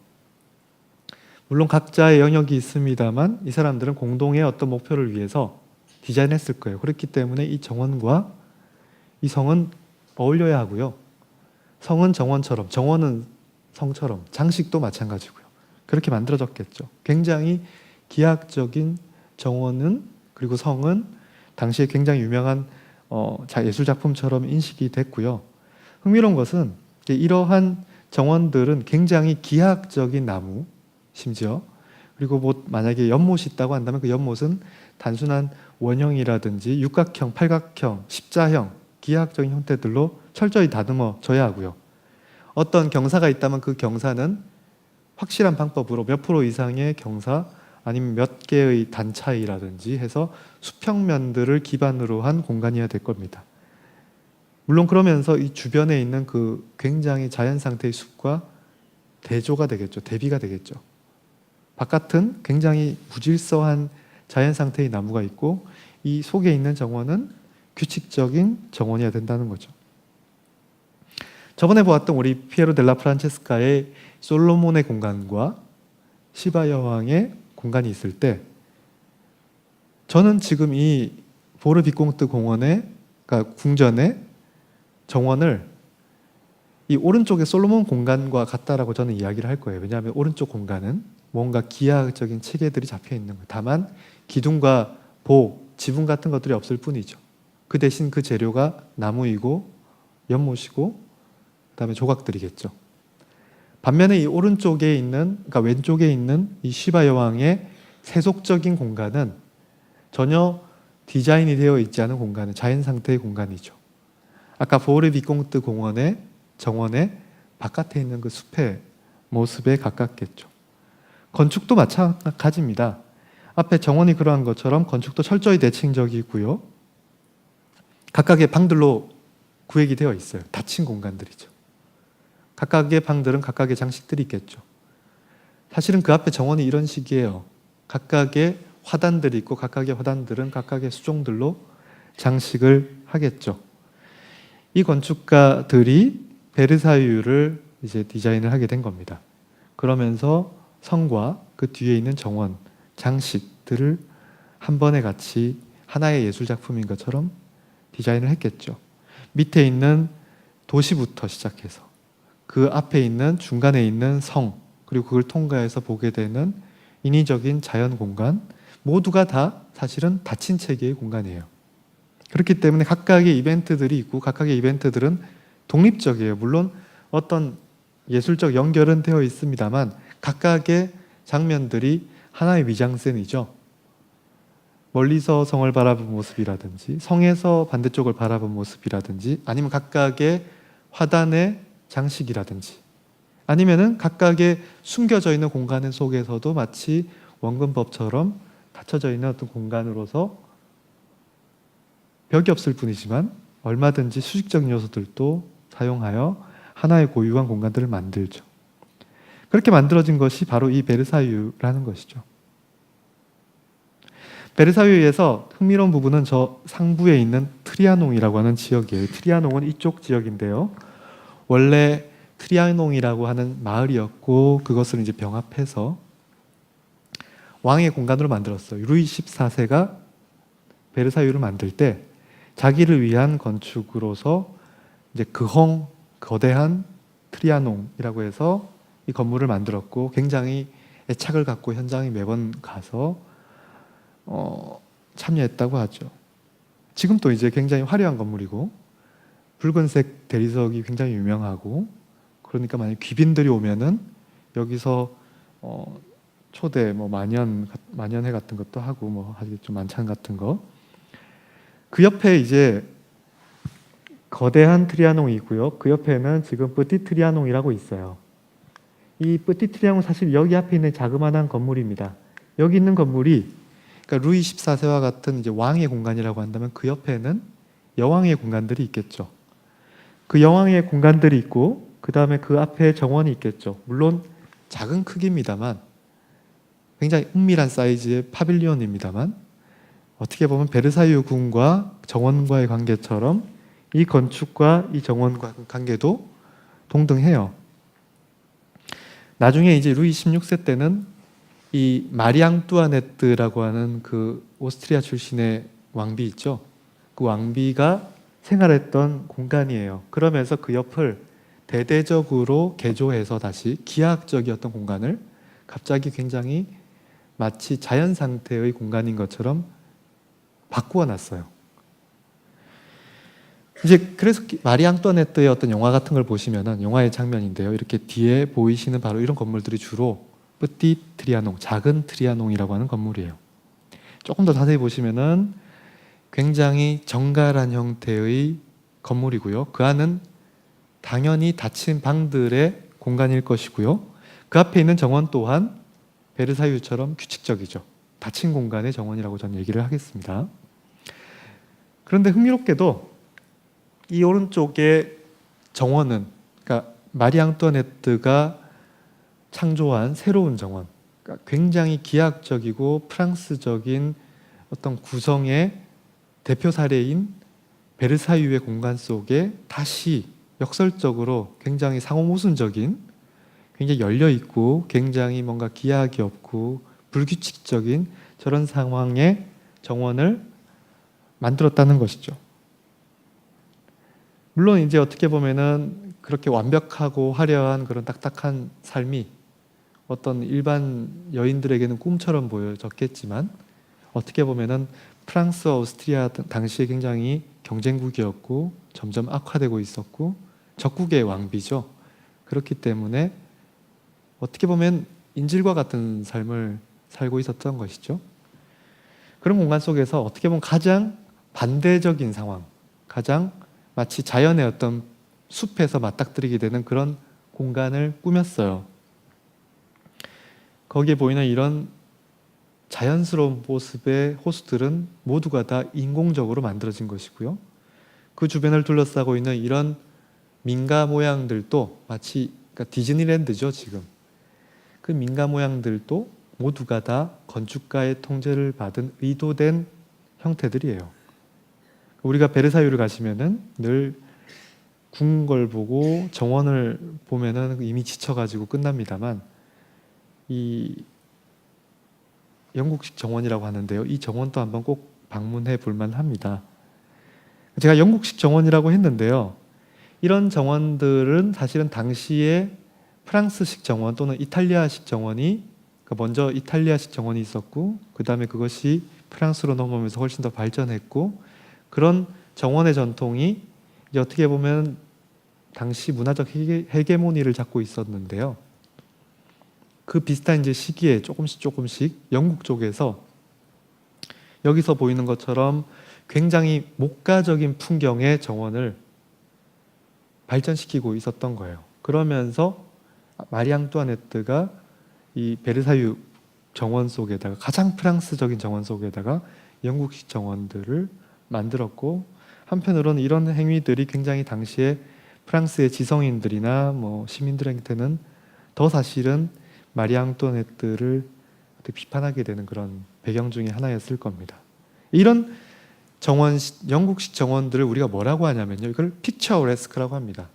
물론 각자의 영역이 있습니다만 이 사람들은 공동의 어떤 목표를 위해서 디자인했을 거예요. 그렇기 때문에 이 정원과 이 성은 어울려야 하고요. 성은 정원처럼, 정원은 성처럼, 장식도 마찬가지고요. 그렇게 만들어졌겠죠. 굉장히 기하학적인 정원은 그리고 성은 당시에 굉장히 유명한 예술작품처럼 인식이 됐고요. 흥미로운 것은 이러한 정원들은 굉장히 기하학적인 나무, 심지어 그리고 뭐 만약에 연못이 있다고 한다면 그 연못은 단순한 원형이라든지 육각형, 팔각형, 십자형, 기하학적인 형태들로 철저히 다듬어져야 하고요. 어떤 경사가 있다면 그 경사는 확실한 방법으로 몇 프로 이상의 경사 아니면 몇 개의 단 차이라든지 해서 수평면들을 기반으로 한 공간이어야 될 겁니다. 물론 그러면서 이 주변에 있는 그 굉장히 자연 상태의 숲과 대조가 되겠죠. 대비가 되겠죠. 바깥은 굉장히 무질서한 자연 상태의 나무가 있고 이 속에 있는 정원은 규칙적인 정원이어야 된다는 거죠. 저번에 보았던 우리 피에로 델라 프란체스카의 솔로몬의 공간과 시바 여왕의 공간이 있을 때 저는 지금 이 보르 비공트 공원의 그러니까 궁전의 정원을 이 오른쪽의 솔로몬 공간과 같다라고 저는 이야기를 할 거예요. 왜냐하면 오른쪽 공간은 뭔가 기하학적인 체계들이 잡혀 있는 거예요. 다만 기둥과 보, 지붕 같은 것들이 없을 뿐이죠. 그 대신 그 재료가 나무이고 연못이고 그다음에 조각들이겠죠. 반면에 이 오른쪽에 있는 그러니까 왼쪽에 있는 이 시바 여왕의 세속적인 공간은 전혀 디자인이 되어 있지 않은 공간은 자연 상태의 공간이죠. 아까 보르 비공트 공원의 정원의 바깥에 있는 그 숲의 모습에 가깝겠죠. 건축도 마찬가지입니다. 앞에 정원이 그러한 것처럼 건축도 철저히 대칭적이고요. 각각의 방들로 구획이 되어 있어요. 닫힌 공간들이죠. 각각의 방들은 각각의 장식들이 있겠죠. 사실은 그 앞에 정원이 이런 식이에요. 각각의 화단들이 있고 각각의 화단들은 각각의 수종들로 장식을 하겠죠. 이 건축가들이 베르사유를 이제 디자인을 하게 된 겁니다. 그러면서 성과 그 뒤에 있는 정원, 장식들을 한 번에 같이 하나의 예술 작품인 것처럼 디자인을 했겠죠. 밑에 있는 도시부터 시작해서 그 앞에 있는 중간에 있는 성 그리고 그걸 통과해서 보게 되는 인위적인 자연 공간 모두가 다 사실은 닫힌 체계의 공간이에요. 그렇기 때문에 각각의 이벤트들이 있고 각각의 이벤트들은 독립적이에요. 물론 어떤 예술적 연결은 되어 있습니다만 각각의 장면들이 하나의 미장센이죠. 멀리서 성을 바라본 모습이라든지 성에서 반대쪽을 바라본 모습이라든지 아니면 각각의 화단의 장식이라든지 아니면은 각각의 숨겨져 있는 공간 속에서도 마치 원근법처럼 닫혀져 있는 어떤 공간으로서 벽이 없을 뿐이지만 얼마든지 수직적인 요소들도 사용하여 하나의 고유한 공간들을 만들죠. 그렇게 만들어진 것이 바로 이 베르사유라는 것이죠. 베르사유에서 흥미로운 부분은 저 상부에 있는 트리아농이라고 하는 지역이에요. 트리아농은 이쪽 지역인데요. 원래 트리아농이라고 하는 마을이었고 그것을 이제 병합해서 왕의 공간으로 만들었어요. 루이 14세가 베르사유를 만들 때 자기를 위한 건축으로서 이제 거대한 트리아농이라고 해서 이 건물을 만들었고 굉장히 애착을 갖고 현장에 매번 가서 참여했다고 하죠. 지금도 이제 굉장히 화려한 건물이고 붉은색 대리석이 굉장히 유명하고 그러니까 만약 귀빈들이 오면은 여기서 초대 만연회 같은 것도 하고 뭐 하겠죠. 만찬 같은 거. 그 옆에 이제 거대한 트리아농이 있고요. 그 옆에는 지금 뿌띠 트리아농이라고 있어요. 이 뿌띠 트리아농은 사실 여기 앞에 있는 자그마한 건물입니다. 여기 있는 건물이 그러니까 루이 14세와 같은 이제 왕의 공간이라고 한다면 그 옆에는 여왕의 공간들이 있겠죠. 그 여왕의 공간들이 있고 그 다음에 그 앞에 정원이 있겠죠. 물론 작은 크기입니다만 굉장히 은밀한 사이즈의 파빌리온입니다만 어떻게 보면 베르사유 궁과 정원과의 관계처럼 이 건축과 이 정원과 관계도 동등해요. 나중에 이제 루이 16세 때는 이 마리 앙뚜아네트라고 하는 그 오스트리아 출신의 왕비 있죠. 그 왕비가 생활했던 공간이에요. 그러면서 그 옆을 대대적으로 개조해서 다시 기하학적이었던 공간을 갑자기 굉장히 마치 자연 상태의 공간인 것처럼 바꾸어 놨어요. 이제 그래서 마리 앙뚜아네트의 어떤 영화 같은 걸 보시면은 영화의 장면인데요. 이렇게 뒤에 보이시는 바로 이런 건물들이 주로 뿌띠 트리아농, 작은 트리아농이라고 하는 건물이에요. 조금 더 자세히 보시면은 굉장히 정갈한 형태의 건물이고요. 그 안은 당연히 닫힌 방들의 공간일 것이고요. 그 앞에 있는 정원 또한 베르사유처럼 규칙적이죠. 닫힌 공간의 정원이라고 저는 얘기를 하겠습니다. 그런데 흥미롭게도 이 오른쪽의 정원은 그러니까 마리 앙뚜아네트가 창조한 새로운 정원, 그러니까 굉장히 기하학적이고 프랑스적인 어떤 구성의 대표 사례인 베르사유의 공간 속에 다시 역설적으로 굉장히 상호모순적인, 굉장히 열려있고 굉장히 뭔가 기하학이 없고 불규칙적인 저런 상황의 정원을 만들었다는 것이죠. 물론 이제 어떻게 보면은 그렇게 완벽하고 화려한 그런 딱딱한 삶이 어떤 일반 여인들에게는 꿈처럼 보여졌겠지만 어떻게 보면은 프랑스와 오스트리아 당시에 굉장히 경쟁국이었고 점점 악화되고 있었고 적국의 왕비죠. 그렇기 때문에 어떻게 보면 인질과 같은 삶을 살고 있었던 것이죠. 그런 공간 속에서 어떻게 보면 가장 반대적인 상황, 가장 마치 자연의 어떤 숲에서 맞닥뜨리게 되는 그런 공간을 꾸몄어요. 거기에 보이는 이런 자연스러운 모습의 호수들은 모두가 다 인공적으로 만들어진 것이고요. 그 주변을 둘러싸고 있는 이런 민가 모양들도 마치 그러니까 디즈니랜드죠, 지금. 그 민가 모양들도 모두가 다 건축가의 통제를 받은 의도된 형태들이에요. 우리가 베르사유를 가시면은 늘 궁궐 보고 정원을 보면은 이미 지쳐가지고 끝납니다만 이 영국식 정원이라고 하는데요. 이 정원도 한번 꼭 방문해 볼 만합니다. 제가 영국식 정원이라고 했는데요. 이런 정원들은 사실은 당시에 프랑스식 정원 또는 이탈리아식 정원이 먼저 이탈리아식 정원이 있었고 그 다음에 그것이 프랑스로 넘어오면서 훨씬 더 발전했고 그런 정원의 전통이 이제 어떻게 보면 당시 문화적 헤게모니를 잡고 있었는데요. 그 비슷한 이제 시기에 조금씩 영국 쪽에서 여기서 보이는 것처럼 굉장히 목가적인 풍경의 정원을 발전시키고 있었던 거예요. 그러면서 마리 앙뚜아네트가 이 베르사유 정원 속에다가 가장 프랑스적인 정원 속에다가 영국식 정원들을 만들었고 한편으로는 이런 행위들이 굉장히 당시에 프랑스의 지성인들이나 뭐 시민들한테는 더 사실은 마리 앙뚜아네트를 비판하게 되는 그런 배경 중에 하나였을 겁니다. 이런 영국식 정원들을 우리가 뭐라고 하냐면요, 이걸 픽처레스크라고 합니다.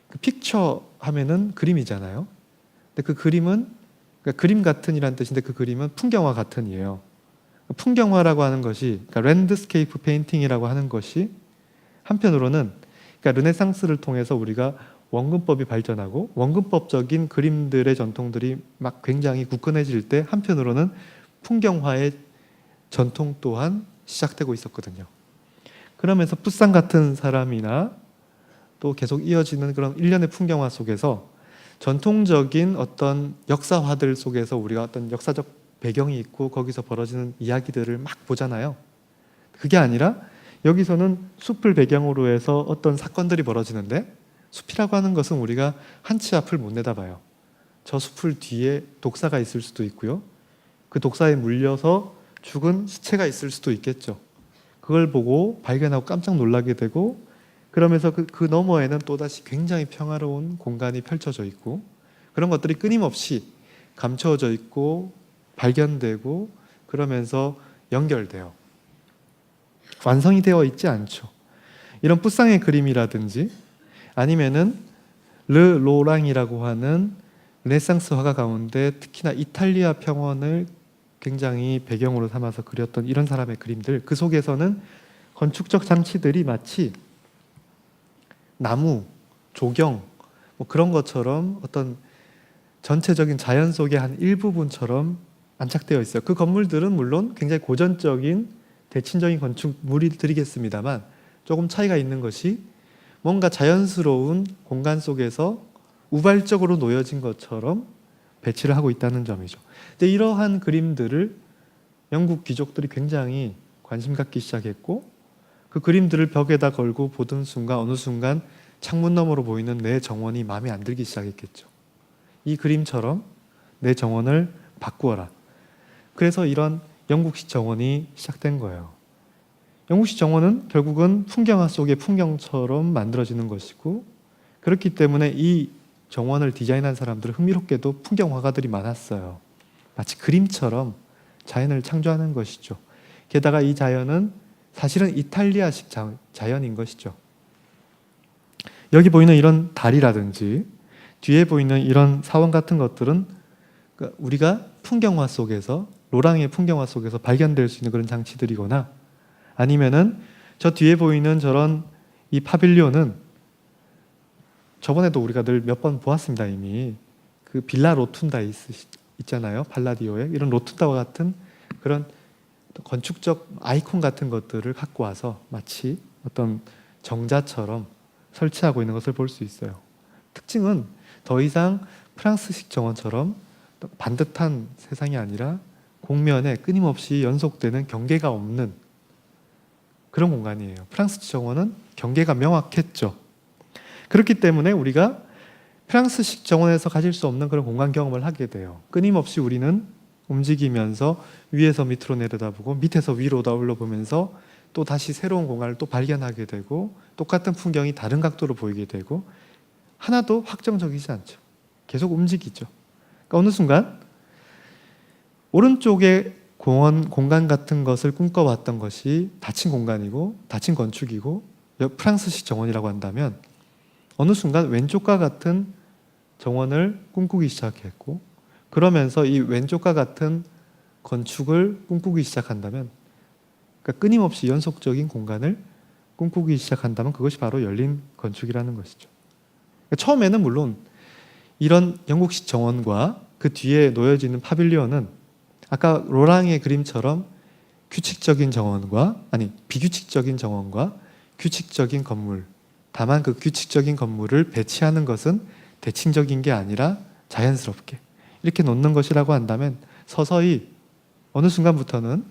그 픽처 하면은 그림이잖아요. 근데 그 그림은, 그러니까 그림 같은이란 뜻인데 그 그림은 풍경화 같은이에요. 풍경화라고 하는 것이, 그러니까 랜드스케이프 페인팅이라고 하는 것이 한편으로는, 그러니까 르네상스를 통해서 우리가 원근법이 발전하고 원근법적인 그림들의 전통들이 막 굉장히 굳건해질 때 한편으로는 풍경화의 전통 또한 시작되고 있었거든요. 그러면서 푸산 같은 사람이나 또 계속 이어지는 그런 일련의 풍경화 속에서 전통적인 어떤 역사화들 속에서 우리가 어떤 역사적 배경이 있고 거기서 벌어지는 이야기들을 막 보잖아요. 그게 아니라 여기서는 숲을 배경으로 해서 어떤 사건들이 벌어지는데, 숲이라고 하는 것은 우리가 한 치 앞을 못 내다봐요. 저 숲을 뒤에 독사가 있을 수도 있고요. 그 독사에 물려서 죽은 시체가 있을 수도 있겠죠. 그걸 보고 발견하고 깜짝 놀라게 되고, 그러면서 그 너머에는 또다시 굉장히 평화로운 공간이 펼쳐져 있고, 그런 것들이 끊임없이 감춰져 있고 발견되고 그러면서 연결돼요. 완성이 되어 있지 않죠. 이런 푸상의 그림이라든지 아니면은 르 로랑이라고 하는 르네상스 화가 가운데 특히나 이탈리아 평원을 굉장히 배경으로 삼아서 그렸던 이런 사람의 그림들, 그 속에서는 건축적 장치들이 마치 나무, 조경 뭐 그런 것처럼 어떤 전체적인 자연 속의 한 일부분처럼 안착되어 있어요. 그 건물들은 물론 굉장히 고전적인 대칭적인 건축물이들이겠습니다만 조금 차이가 있는 것이 뭔가 자연스러운 공간 속에서 우발적으로 놓여진 것처럼 배치를 하고 있다는 점이죠. 근데 이러한 그림들을 영국 귀족들이 굉장히 관심 갖기 시작했고, 그 그림들을 벽에다 걸고 보던 순간 어느 순간 창문 너머로 보이는 내 정원이 마음에 안 들기 시작했겠죠. 이 그림처럼 내 정원을 바꾸어라. 그래서 이런 영국식 정원이 시작된 거예요. 영국식 정원은 결국은 풍경화 속의 풍경처럼 만들어지는 것이고, 그렇기 때문에 이 정원을 디자인한 사람들은 흥미롭게도 풍경 화가들이 많았어요. 마치 그림처럼 자연을 창조하는 것이죠. 게다가 이 자연은 사실은 이탈리아식 자연인 것이죠. 여기 보이는 이런 달이라든지 뒤에 보이는 이런 사원 같은 것들은 우리가 풍경화 속에서, 로랑의 풍경화 속에서 발견될 수 있는 그런 장치들이거나, 아니면은 저 뒤에 보이는 저런 이 파빌리온은 저번에도 우리가 늘 몇 번 보았습니다. 이미 그 빌라 로툰다 있잖아요. 팔라디오에 이런 로툰다와 같은 그런 건축적 아이콘 같은 것들을 갖고 와서 마치 어떤 정자처럼 설치하고 있는 것을 볼 수 있어요. 특징은 더 이상 프랑스식 정원처럼 반듯한 세상이 아니라 공면에 끊임없이 연속되는 경계가 없는 그런 공간이에요. 프랑스식 정원은 경계가 명확했죠. 그렇기 때문에 우리가 프랑스식 정원에서 가질 수 없는 그런 공간 경험을 하게 돼요. 끊임없이 우리는 움직이면서 위에서 밑으로 내려다보고 밑에서 위로 올라보면서 또 다시 새로운 공간을 또 발견하게 되고, 똑같은 풍경이 다른 각도로 보이게 되고, 하나도 확정적이지 않죠. 계속 움직이죠. 그러니까 어느 순간 오른쪽에 공간 같은 것을 꿈꿔왔던 것이 닫힌 공간이고 닫힌 건축이고 프랑스식 정원이라고 한다면, 어느 순간 왼쪽과 같은 정원을 꿈꾸기 시작했고, 그러면서 이 왼쪽과 같은 건축을 꿈꾸기 시작한다면, 그러니까 끊임없이 연속적인 공간을 꿈꾸기 시작한다면 그것이 바로 열린 건축이라는 것이죠. 그러니까 처음에는 물론 이런 영국식 정원과 그 뒤에 놓여지는 파빌리온은 아까 로랑의 그림처럼 규칙적인 정원과, 아니 비규칙적인 정원과 규칙적인 건물, 다만 그 규칙적인 건물을 배치하는 것은 대칭적인 게 아니라 자연스럽게 이렇게 놓는 것이라고 한다면, 서서히 어느 순간부터는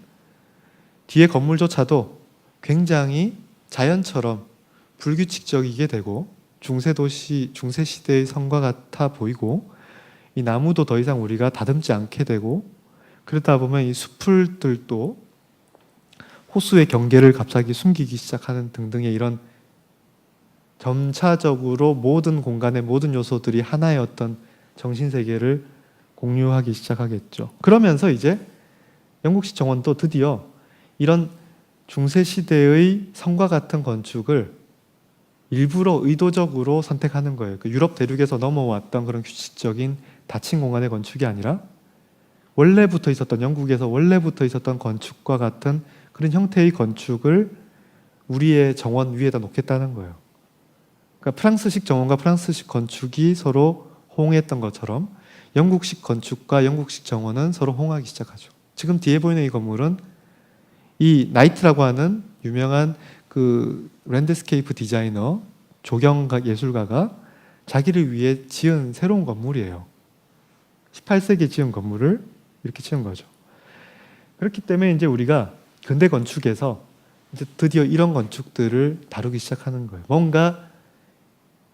뒤에 건물조차도 굉장히 자연처럼 불규칙적이게 되고 중세도시, 중세시대의 성과 같아 보이고, 이 나무도 더 이상 우리가 다듬지 않게 되고, 그러다 보면 이 숲들도 호수의 경계를 갑자기 숨기기 시작하는 등등의 이런 점차적으로 모든 공간의 모든 요소들이 하나의 어떤 정신세계를 공유하기 시작하겠죠. 그러면서 이제 영국식 정원도 드디어 이런 중세시대의 성과 같은 건축을 일부러 의도적으로 선택하는 거예요. 그 유럽 대륙에서 넘어왔던 그런 규칙적인 닫힌 공간의 건축이 아니라 원래부터 있었던, 영국에서 원래부터 있었던 건축과 같은 그런 형태의 건축을 우리의 정원 위에다 놓겠다는 거예요. 그러니까 프랑스식 정원과 프랑스식 건축이 서로 호응했던 것처럼 영국식 건축과 영국식 정원은 서로 호응하기 시작하죠. 지금 뒤에 보이는 이 건물은 이 나이트라고 하는 유명한 그 랜드스케이프 디자이너, 조경 예술가가 자기를 위해 지은 새로운 건물이에요. 18세기에 지은 건물을 이렇게 지은 거죠. 그렇기 때문에 이제 우리가 근대 건축에서 이제 드디어 이런 건축들을 다루기 시작하는 거예요. 뭔가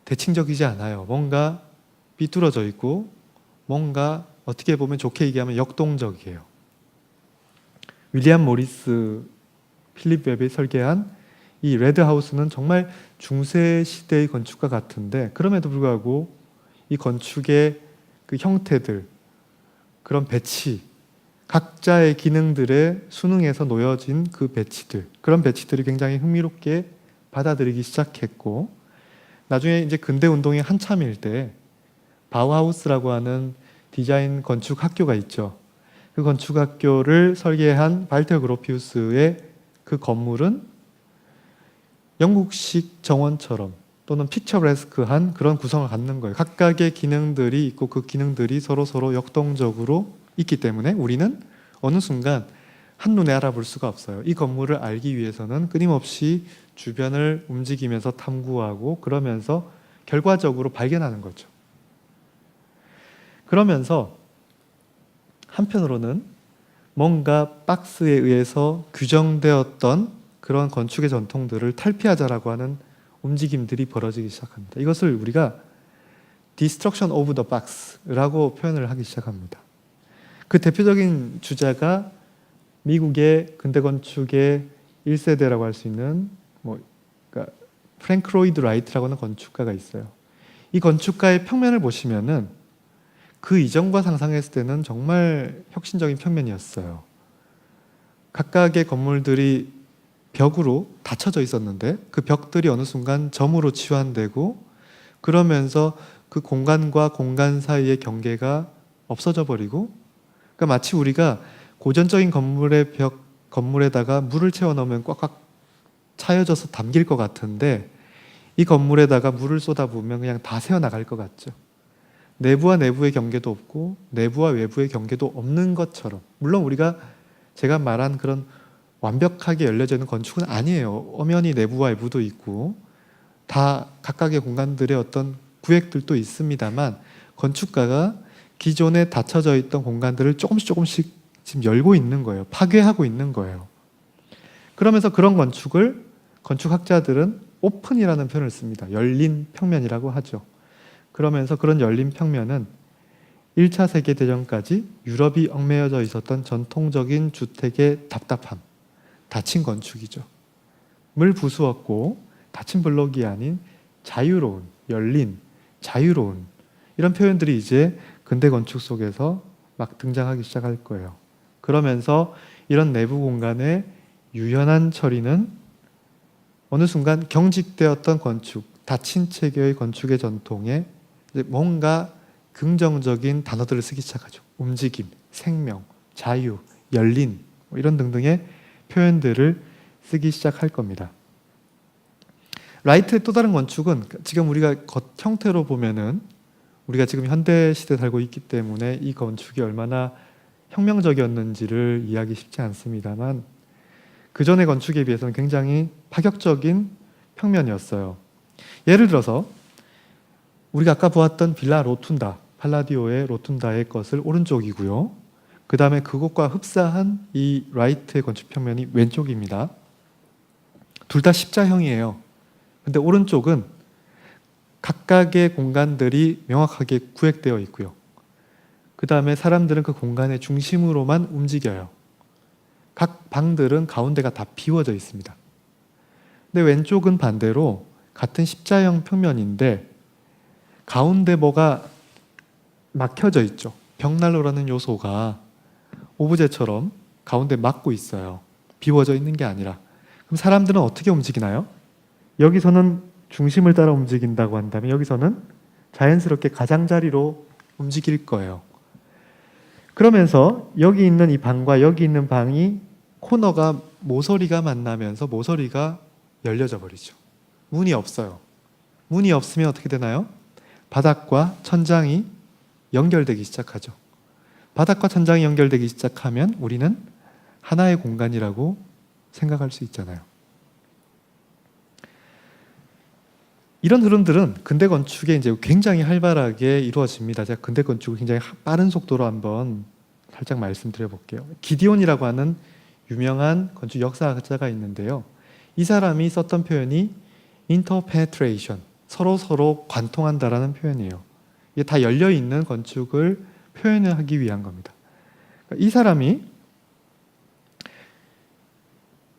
대칭적이지 않아요. 뭔가 삐뚤어져 있고 뭔가 어떻게 보면 좋게 얘기하면 역동적이에요. 윌리엄 모리스 필립 웹이 설계한 이 레드하우스는 정말 중세 시대의 건축과 같은데 그럼에도 불구하고 이 건축의 그 형태들, 그런 배치, 각자의 기능들에 순응해서 놓여진 그 배치들, 그런 배치들이 굉장히 흥미롭게 받아들이기 시작했고 나중에 이제 근대 운동이 한참일 때 바우하우스라고 하는 디자인 건축 학교가 있죠. 그 건축 학교를 설계한 발터 그로피우스의 그 건물은 영국식 정원처럼 또는 피처레스크한 그런 구성을 갖는 거예요. 각각의 기능들이 있고 그 기능들이 서로 역동적으로 있기 때문에 우리는 어느 순간 한눈에 알아볼 수가 없어요. 이 건물을 알기 위해서는 끊임없이 주변을 움직이면서 탐구하고 그러면서 결과적으로 발견하는 거죠. 그러면서 한편으로는 뭔가 박스에 의해서 규정되었던 그런 건축의 전통들을 탈피하자라고 하는 움직임들이 벌어지기 시작합니다. 이것을 우리가 Destruction of the Box라고 표현을 하기 시작합니다. 그 대표적인 주자가 미국의 근대 건축의 1세대라고 할 수 있는 그러니까 프랭크 로이드 라이트라고 하는 건축가가 있어요. 이 건축가의 평면을 보시면은 그 이전과 상상했을 때는 정말 혁신적인 평면이었어요. 각각의 건물들이 벽으로 닫혀져 있었는데 그 벽들이 어느 순간 점으로 치환되고 그러면서 그 공간과 공간 사이의 경계가 없어져 버리고 그러니까 마치 우리가 고전적인 건물의 건물에다가 물을 채워 넣으면 꽉꽉 차여져서 담길 것 같은데 이 건물에다가 물을 쏟아부으면 그냥 다 새어나갈 것 같죠. 내부와 내부의 경계도 없고 내부와 외부의 경계도 없는 것처럼 물론 우리가 제가 말한 그런 완벽하게 열려져 있는 건축은 아니에요. 엄연히 내부와 외부도 있고 다 각각의 공간들의 어떤 구획들도 있습니다만 건축가가 기존에 닫혀져 있던 공간들을 조금씩 지금 열고 있는 거예요. 파괴하고 있는 거예요. 그러면서 그런 건축을 건축학자들은 오픈이라는 표현을 씁니다. 열린 평면이라고 하죠. 그러면서 그런 열린 평면은 1차 세계대전까지 유럽이 얽매여져 있었던 전통적인 주택의 답답함, 닫힌 건축이죠. 물 부수었고 닫힌 블록이 아닌 자유로운, 열린, 자유로운 이런 표현들이 이제 근대 건축 속에서 막 등장하기 시작할 거예요. 그러면서 이런 내부 공간의 유연한 처리는 어느 순간 경직되었던 건축, 닫힌 체계의 건축의 전통에 뭔가 긍정적인 단어들을 쓰기 시작하죠. 움직임, 생명, 자유, 열린 이런 등등의 표현들을 쓰기 시작할 겁니다. 라이트의 또 다른 건축은 지금 우리가 겉 형태로 보면은 우리가 지금 현대 시대에 살고 있기 때문에 이 건축이 얼마나 혁명적이었는지를 이해하기 쉽지 않습니다만 그 전의 건축에 비해서는 굉장히 파격적인 평면이었어요. 예를 들어서 우리가 아까 보았던 빌라 로툰다, 팔라디오의 로툰다의 것을 오른쪽이고요. 그 다음에 그것과 흡사한 이 라이트의 건축 평면이 왼쪽입니다. 둘 다 십자형이에요. 근데 오른쪽은 각각의 공간들이 명확하게 구획되어 있고요. 그 다음에 사람들은 그 공간의 중심으로만 움직여요. 각 방들은 가운데가 다 비워져 있습니다. 근데 왼쪽은 반대로 같은 십자형 평면인데 가운데 뭐가 막혀져 있죠. 벽난로라는 요소가 오브제처럼 가운데 막고 있어요. 비워져 있는 게 아니라. 그럼 사람들은 어떻게 움직이나요? 여기서는 중심을 따라 움직인다고 한다면 여기서는 자연스럽게 가장자리로 움직일 거예요. 그러면서 여기 있는 이 방과 여기 있는 방이 코너가 모서리가 만나면서 모서리가 열려져 버리죠. 문이 없어요. 문이 없으면 어떻게 되나요? 바닥과 천장이 연결되기 시작하죠. 바닥과 천장이 연결되기 시작하면 우리는 하나의 공간이라고 생각할 수 있잖아요. 이런 흐름들은 근대 건축에 이제 굉장히 활발하게 이루어집니다. 제가 근대 건축을 굉장히 빠른 속도로 한번 살짝 말씀드려 볼게요. 기디온이라고 하는 유명한 건축 역사학자가 있는데요. 이 사람이 썼던 표현이 interpenetration, 서로 관통한다라는 표현이에요. 이게 다 열려 있는 건축을 표현하기 위한 겁니다. 이 사람이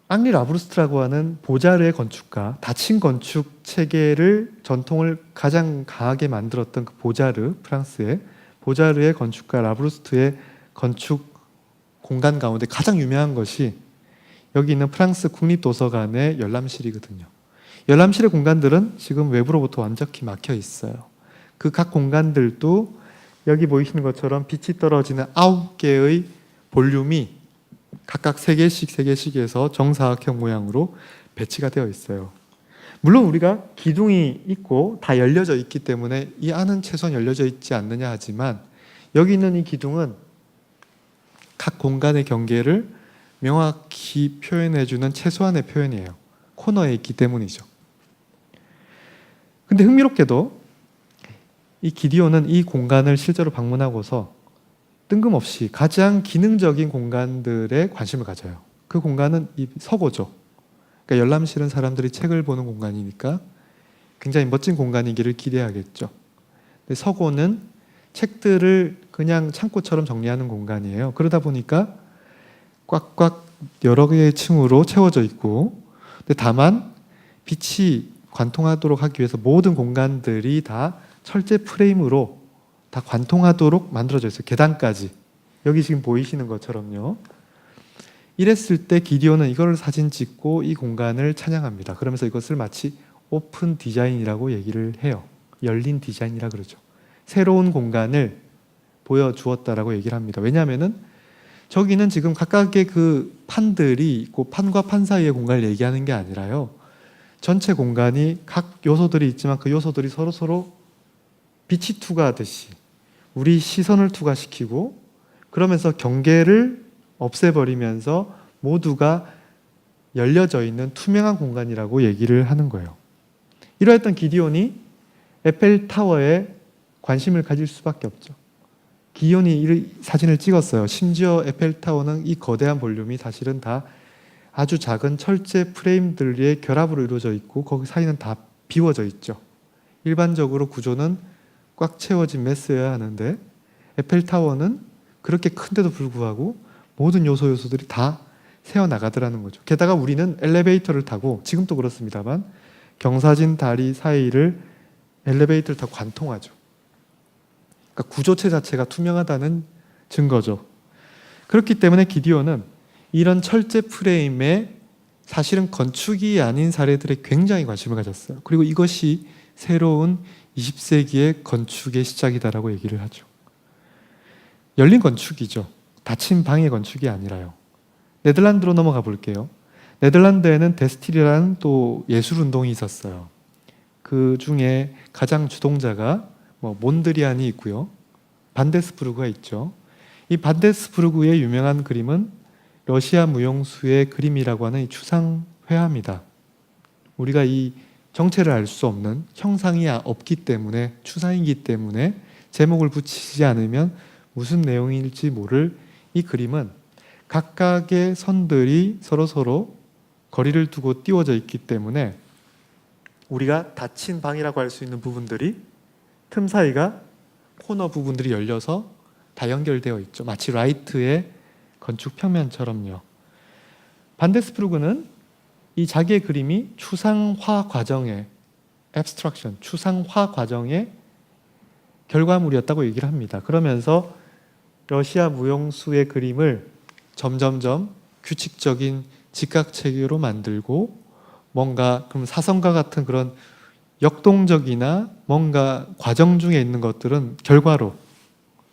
앙리 라브루스트라고 하는 보자르의 건축가, 닫힌 건축 체계를 전통을 가장 강하게 만들었던 그 보자르, 프랑스의 보자르의 건축가 라브루스트의 건축 공간 가운데 가장 유명한 것이 여기 있는 프랑스 국립도서관의 열람실이거든요. 열람실의 공간들은 지금 외부로부터 완전히 막혀 있어요. 그 각 공간들도 여기 보이시는 것처럼 빛이 떨어지는 9개의 볼륨이 각각 3개씩 해서 정사각형 모양으로 배치가 되어 있어요. 물론 우리가 기둥이 있고 다 열려져 있기 때문에 이 안은 최소한 열려져 있지 않느냐 하지만 여기 있는 이 기둥은 각 공간의 경계를 명확히 표현해주는 최소한의 표현이에요. 코너에 있기 때문이죠. 근데 흥미롭게도 이 기디온은 이 공간을 실제로 방문하고서 뜬금없이 가장 기능적인 공간들에 관심을 가져요. 그 공간은 이 서고죠. 그러니까 열람실은 사람들이 책을 보는 공간이니까 굉장히 멋진 공간이기를 기대하겠죠. 근데 서고는 책들을 그냥 창고처럼 정리하는 공간이에요. 그러다 보니까 꽉꽉 여러 개의 층으로 채워져 있고, 근데 다만 빛이 관통하도록 하기 위해서 모든 공간들이 다 철제 프레임으로 다 관통하도록 만들어져 있어요. 계단까지. 여기 지금 보이시는 것처럼요. 이랬을 때 기디온은 이걸 사진 찍고 이 공간을 찬양합니다. 그러면서 이것을 마치 오픈 디자인이라고 얘기를 해요. 열린 디자인이라 그러죠. 새로운 공간을 보여주었다라고 얘기를 합니다. 왜냐하면은 저기는 지금 각각의 그 판들이 있고 판과 판 사이의 공간을 얘기하는 게 아니라요. 전체 공간이 각 요소들이 있지만 그 요소들이 서로 빛이 투과하듯이 우리 시선을 투과시키고 그러면서 경계를 없애버리면서 모두가 열려져 있는 투명한 공간이라고 얘기를 하는 거예요. 이러했던 기디온이 에펠타워에 관심을 가질 수밖에 없죠. 기디온이 이 사진을 찍었어요. 심지어 에펠타워는 이 거대한 볼륨이 사실은 다 아주 작은 철제 프레임들의 결합으로 이루어져 있고 거기 사이는 다 비워져 있죠. 일반적으로 구조는 꽉 채워진 메스여야 하는데 에펠타워는 그렇게 큰데도 불구하고 모든 요소들이 다 새어나가더라는 거죠. 게다가 우리는 엘리베이터를 타고 지금도 그렇습니다만 경사진 다리 사이를 엘리베이터를 타고 관통하죠. 그러니까 구조체 자체가 투명하다는 증거죠. 그렇기 때문에 기디온은 이런 철제 프레임에 사실은 건축이 아닌 사례들에 굉장히 관심을 가졌어요. 그리고 이것이 새로운 20세기의 건축의 시작이다라고 얘기를 하죠. 열린 건축이죠. 닫힌 방의 건축이 아니라요. 네덜란드로 넘어가 볼게요. 네덜란드에는 데스틸이라는 또 예술운동이 있었어요. 그 중에 가장 주동자가 몬드리안이 있고요. 반데스부르크가 있죠. 이 반데스부르크의 유명한 그림은 러시아 무용수의 그림이라고 하는 이 추상회화입니다. 우리가 이 정체를 알 수 없는 형상이 없기 때문에 추상이기 때문에 제목을 붙이지 않으면 무슨 내용일지 모를 이 그림은 각각의 선들이 서로 거리를 두고 띄워져 있기 때문에 우리가 닫힌 방이라고 할 수 있는 부분들이 틈 사이가 코너 부분들이 열려서 다 연결되어 있죠. 마치 라이트의 건축 평면처럼요. 반데스부르크는 이 자기의 그림이 추상화 과정의 abstraction, 추상화 과정의 결과물이었다고 얘기를 합니다. 그러면서 러시아 무용수의 그림을 점점점 규칙적인 직각체계로 만들고 뭔가 그럼 사선과 같은 그런 역동적이나 뭔가 과정 중에 있는 것들은 결과로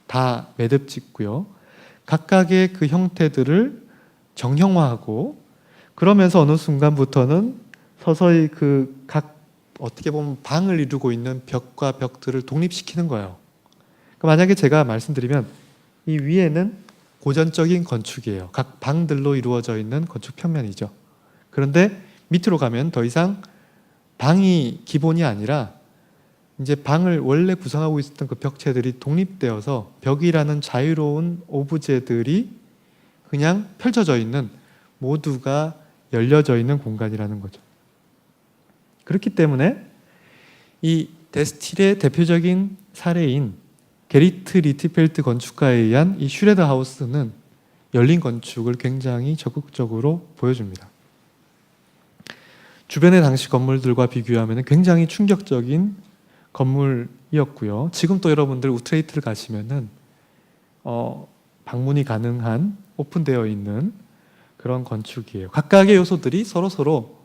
다 매듭 짓고요. 각각의 그 형태들을 정형화하고 그러면서 어느 순간부터는 서서히 그 각 어떻게 보면 방을 이루고 있는 벽과 벽들을 독립시키는 거예요. 만약에 제가 말씀드리면 이 위에는 고전적인 건축이에요. 각 방들로 이루어져 있는 건축 평면이죠. 그런데 밑으로 가면 더 이상 방이 기본이 아니라 이제 방을 원래 구성하고 있었던 그 벽체들이 독립되어서 벽이라는 자유로운 오브제들이 그냥 펼쳐져 있는 모두가 열려져 있는 공간이라는 거죠. 그렇기 때문에 이 데스틸의 대표적인 사례인 게리트 리트펠트 건축가에 의한 이 슈레더 하우스는 열린 건축을 굉장히 적극적으로 보여줍니다. 주변의 당시 건물들과 비교하면 굉장히 충격적인 건물이었고요. 지금 또 여러분들 우트레이트를 가시면은 방문이 가능한 오픈되어 있는 그런 건축이에요. 각각의 요소들이 서로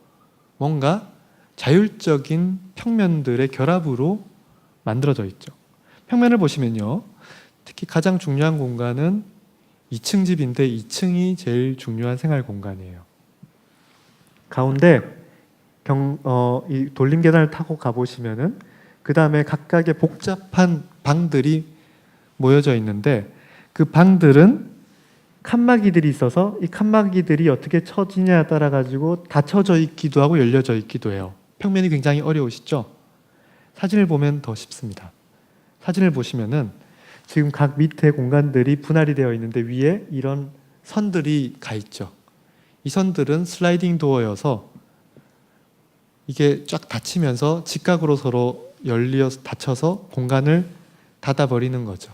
뭔가 자율적인 평면들의 결합으로 만들어져 있죠. 평면을 보시면요. 특히 가장 중요한 공간은 2층 집인데 2층이 제일 중요한 생활 공간이에요. 가운데 이 돌림 계단을 타고 가보시면은 그 다음에 각각의 복잡한 방들이 모여져 있는데 그 방들은 칸막이들이 있어서 이 칸막이들이 어떻게 쳐지냐에 따라 가지고 닫혀져 있기도 하고 열려져 있기도 해요. 평면이 굉장히 어려우시죠? 사진을 보면 더 쉽습니다. 사진을 보시면은 지금 각 밑에 공간들이 분할이 되어 있는데 위에 이런 선들이 가 있죠. 이 선들은 슬라이딩 도어여서 이게 쫙 닫히면서 직각으로 서로 열려서 닫혀서 공간을 닫아버리는 거죠.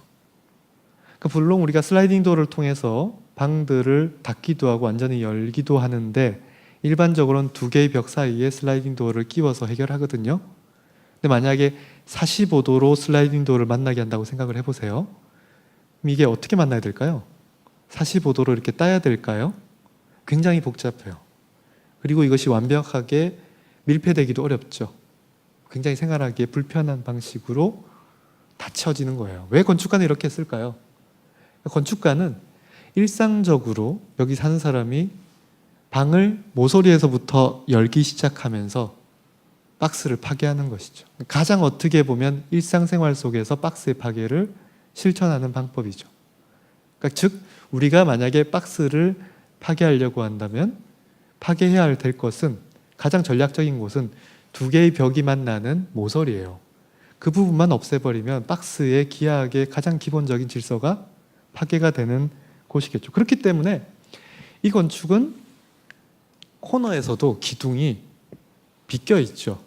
물론 우리가 슬라이딩 도어를 통해서 방들을 닫기도 하고 완전히 열기도 하는데 일반적으로는 두 개의 벽 사이에 슬라이딩 도어를 끼워서 해결하거든요. 근데 만약에 45도로 슬라이딩 도어를 만나게 한다고 생각을 해보세요. 그럼 이게 어떻게 만나야 될까요? 45도로 이렇게 따야 될까요? 굉장히 복잡해요. 그리고 이것이 완벽하게 밀폐되기도 어렵죠. 굉장히 생활하기에 불편한 방식으로 닫혀지는 거예요. 왜 건축가는 이렇게 했을까요? 건축가는 일상적으로 여기 사는 사람이 방을 모서리에서부터 열기 시작하면서 박스를 파괴하는 것이죠. 가장 어떻게 보면 일상생활 속에서 박스의 파괴를 실천하는 방법이죠. 그러니까 즉 우리가 만약에 박스를 파괴하려고 한다면 파괴해야 될 것은 가장 전략적인 곳은 두 개의 벽이 만나는 모서리예요. 그 부분만 없애버리면 박스의 기하학의 가장 기본적인 질서가 파괴가 되는 곳이겠죠. 그렇기 때문에 이 건축은 코너에서도 기둥이 비껴 있죠.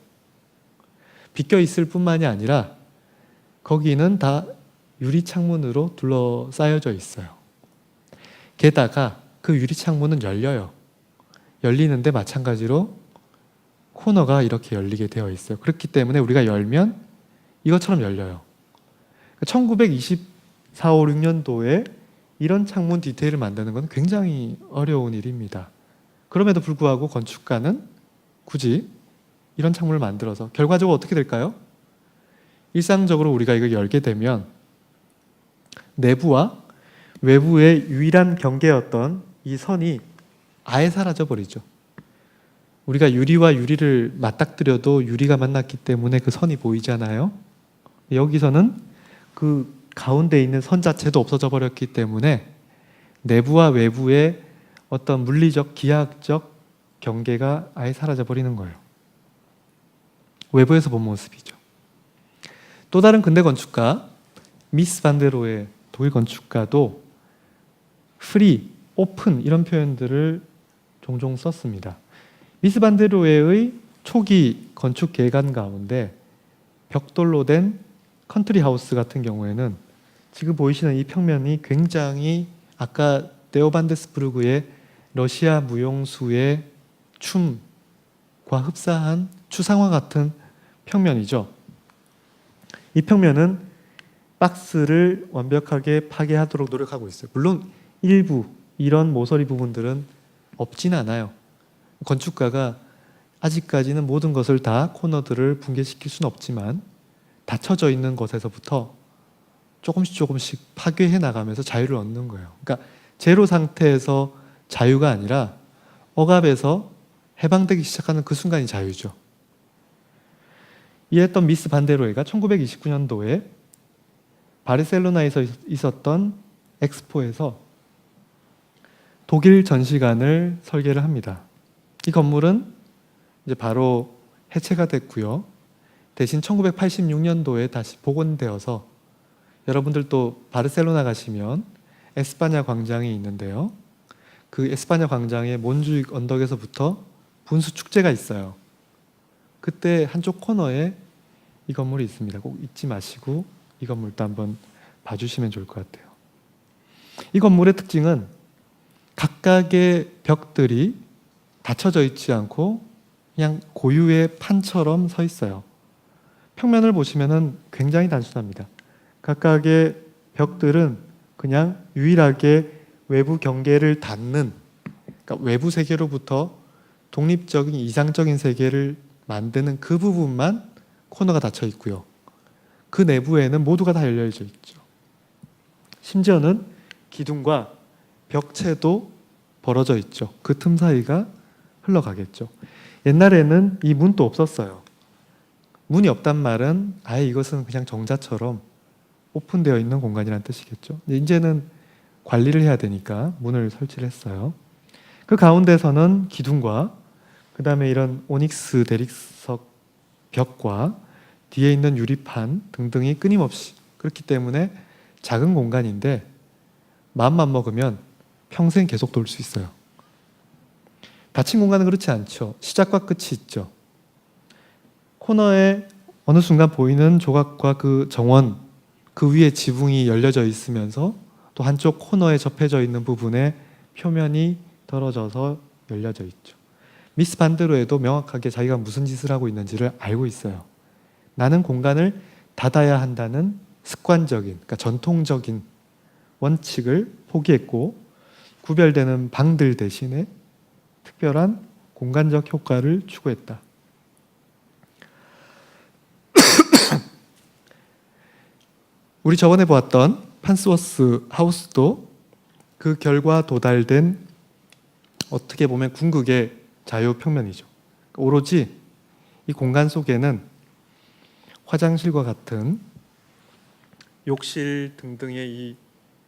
비껴 있을 뿐만이 아니라 거기는 다 유리 창문으로 둘러싸여져 있어요. 게다가 그 유리 창문은 열려요. 열리는데 마찬가지로 코너가 이렇게 열리게 되어 있어요. 그렇기 때문에 우리가 열면 이것처럼 열려요. 1924, 5, 6년도에 이런 창문 디테일을 만드는 건 굉장히 어려운 일입니다. 그럼에도 불구하고 건축가는 굳이 이런 창문을 만들어서 결과적으로 어떻게 될까요? 일상적으로 우리가 이걸 열게 되면 내부와 외부의 유일한 경계였던 이 선이 아예 사라져 버리죠. 우리가 유리와 유리를 맞닥뜨려도 유리가 만났기 때문에 그 선이 보이잖아요. 여기서는 그 가운데 있는 선 자체도 없어져 버렸기 때문에 내부와 외부의 어떤 물리적, 기하학적 경계가 아예 사라져 버리는 거예요. 외부에서 본 모습이죠. 또 다른 근대 건축가 미스 반데로의 독일 건축가도 프리, 오픈 이런 표현들을 종종 썼습니다. 미스 반데로의 초기 건축 계획안 가운데 벽돌로 된 컨트리 하우스 같은 경우에는 지금 보이시는 이 평면이 굉장히 아까 데오 반데스부르크의 러시아 무용수의 춤과 흡사한 추상화 같은 평면이죠. 이 평면은 박스를 완벽하게 파괴하도록 노력하고 있어요. 물론 일부 이런 모서리 부분들은 없진 않아요. 건축가가 아직까지는 모든 것을 다 코너들을 붕괴시킬 수는 없지만 닫혀져 있는 것에서부터 조금씩 파괴해 나가면서 자유를 얻는 거예요. 그러니까 제로 상태에서 자유가 아니라 억압에서 해방되기 시작하는 그 순간이 자유죠. 이랬던 미스 반데로에가 1929년도에 바르셀로나에서 있었던 엑스포에서 독일 전시관을 설계를 합니다. 이 건물은 이제 바로 해체가 됐고요. 대신 1986년도에 다시 복원되어서 여러분들도 바르셀로나 가시면 에스파냐 광장이 있는데요. 그 에스파냐 광장의 몬주익 언덕에서부터 분수 축제가 있어요. 그때 한쪽 코너에 이 건물이 있습니다. 꼭 잊지 마시고 이 건물도 한번 봐주시면 좋을 것 같아요. 이 건물의 특징은 각각의 벽들이 닫혀져 있지 않고 그냥 고유의 판처럼 서 있어요. 평면을 보시면 굉장히 단순합니다. 각각의 벽들은 그냥 유일하게 외부 경계를 닫는, 그러니까 외부 세계로부터 독립적인 이상적인 세계를 만드는 그 부분만 코너가 닫혀 있고요. 그 내부에는 모두가 다 열려져 있죠. 심지어는 기둥과 벽체도 벌어져 있죠. 그 틈 사이가 흘러가겠죠. 옛날에는 이 문도 없었어요. 문이 없단 말은 아예 이것은 그냥 정자처럼 오픈되어 있는 공간이라는 뜻이겠죠. 이제는 관리를 해야 되니까 문을 설치를 했어요. 그 가운데서는 기둥과 그 다음에 이런 오닉스 대리석 벽과 뒤에 있는 유리판 등등이 끊임없이, 그렇기 때문에 작은 공간인데 마음만 먹으면 평생 계속 돌 수 있어요. 닫힌 공간은 그렇지 않죠. 시작과 끝이 있죠. 코너에 어느 순간 보이는 조각과 그 정원, 그 위에 지붕이 열려져 있으면서 또 한쪽 코너에 접해져 있는 부분에 표면이 떨어져서 열려져 있죠. 미스 반데로에도 명확하게 자기가 무슨 짓을 하고 있는지를 알고 있어요. 나는 공간을 닫아야 한다는 습관적인, 그러니까 전통적인 원칙을 포기했고 구별되는 방들 대신에 특별한 공간적 효과를 추구했다. 우리 저번에 보았던 판스워스 하우스도 그 결과 도달된 어떻게 보면 궁극의 자유평면이죠. 오로지 이 공간 속에는 화장실과 같은 욕실 등등의 이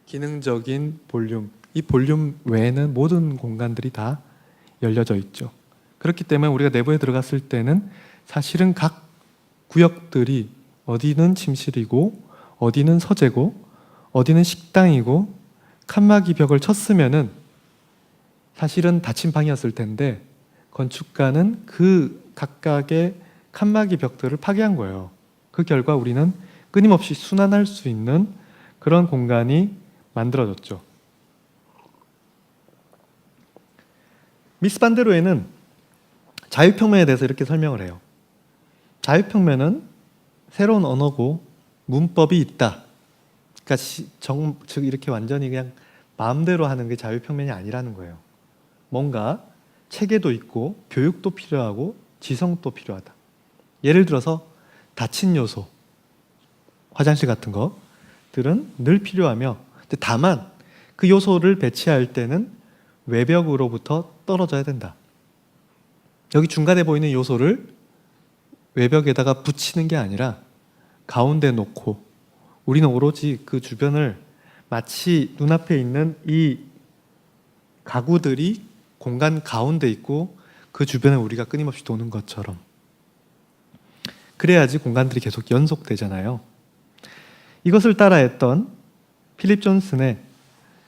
기능적인 볼륨, 이 볼륨 외에는 모든 공간들이 다 열려져 있죠. 그렇기 때문에 우리가 내부에 들어갔을 때는 사실은 각 구역들이 어디는 침실이고 어디는 서재고 어디는 식당이고 칸막이 벽을 쳤으면은 사실은 닫힌 방이었을 텐데 건축가는 그 각각의 칸막이 벽들을 파괴한 거예요. 그 결과 우리는 끊임없이 순환할 수 있는 그런 공간이 만들어졌죠. 미스 반데로에는 자유평면에 대해서 이렇게 설명을 해요. 자유평면은 새로운 언어고 문법이 있다. 그러니까 즉 이렇게 완전히 그냥 마음대로 하는 게 자유평면이 아니라는 거예요. 뭔가 체계도 있고 교육도 필요하고 지성도 필요하다. 예를 들어서 닫힌 요소, 화장실 같은 것들은 늘 필요하며 다만 그 요소를 배치할 때는 외벽으로부터 떨어져야 된다. 여기 중간에 보이는 요소를 외벽에다가 붙이는 게 아니라 가운데 놓고 우리는 오로지 그 주변을 마치 눈앞에 있는 이 가구들이 공간 가운데 있고 그 주변에 우리가 끊임없이 도는 것처럼, 그래야지 공간들이 계속 연속되잖아요. 이것을 따라했던 필립 존슨의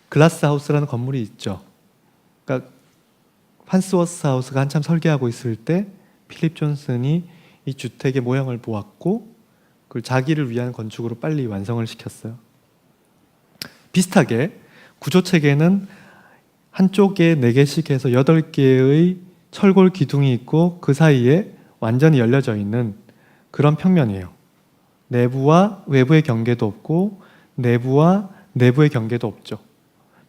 글라스 하우스라는 건물이 있죠. 그러니까 판스워스 하우스가 한참 설계하고 있을 때 필립 존슨이 이 주택의 모양을 보았고 그걸 자기를 위한 건축으로 빨리 완성을 시켰어요. 비슷하게 구조체계는 한쪽에 4개씩 해서 8개의 철골 기둥이 있고 그 사이에 완전히 열려져 있는 그런 평면이에요. 내부와 외부의 경계도 없고 내부와 내부의 경계도 없죠.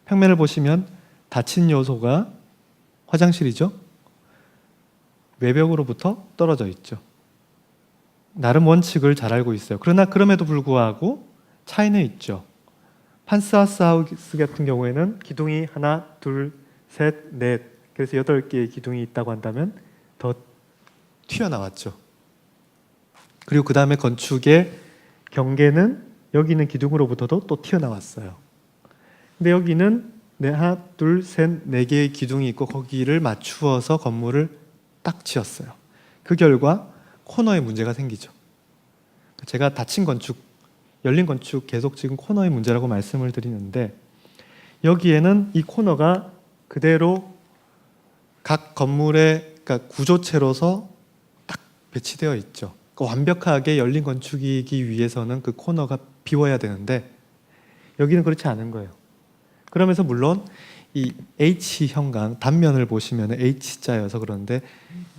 평면을 보시면 닫힌 요소가 화장실이죠. 외벽으로부터 떨어져 있죠. 나름 원칙을 잘 알고 있어요. 그러나 그럼에도 불구하고 차이는 있죠. 판스하우스 하우스 같은 경우에는 기둥이 하나, 둘, 셋, 넷, 그래서 8개의 기둥이 있다고 한다면 더 튀어나왔죠. 그리고 그 다음에 건축의 경계는 여기 있는 기둥으로부터도 또 튀어나왔어요. 근데 여기는 하나, 둘, 셋, 4개의 기둥이 있고 거기를 맞추어서 건물을 딱 지었어요. 그 결과 코너에 문제가 생기죠. 제가 닫힌 건축, 열린 건축 계속 지금 코너의 문제라고 말씀을 드리는데 여기에는 이 코너가 그대로 각 건물의 그러니까 구조체로서 딱 배치되어 있죠. 그러니까 완벽하게 열린 건축이기 위해서는 그 코너가 비워야 되는데 여기는 그렇지 않은 거예요. 그러면서 물론 이 H 형광 단면을 보시면 H자여서 그런데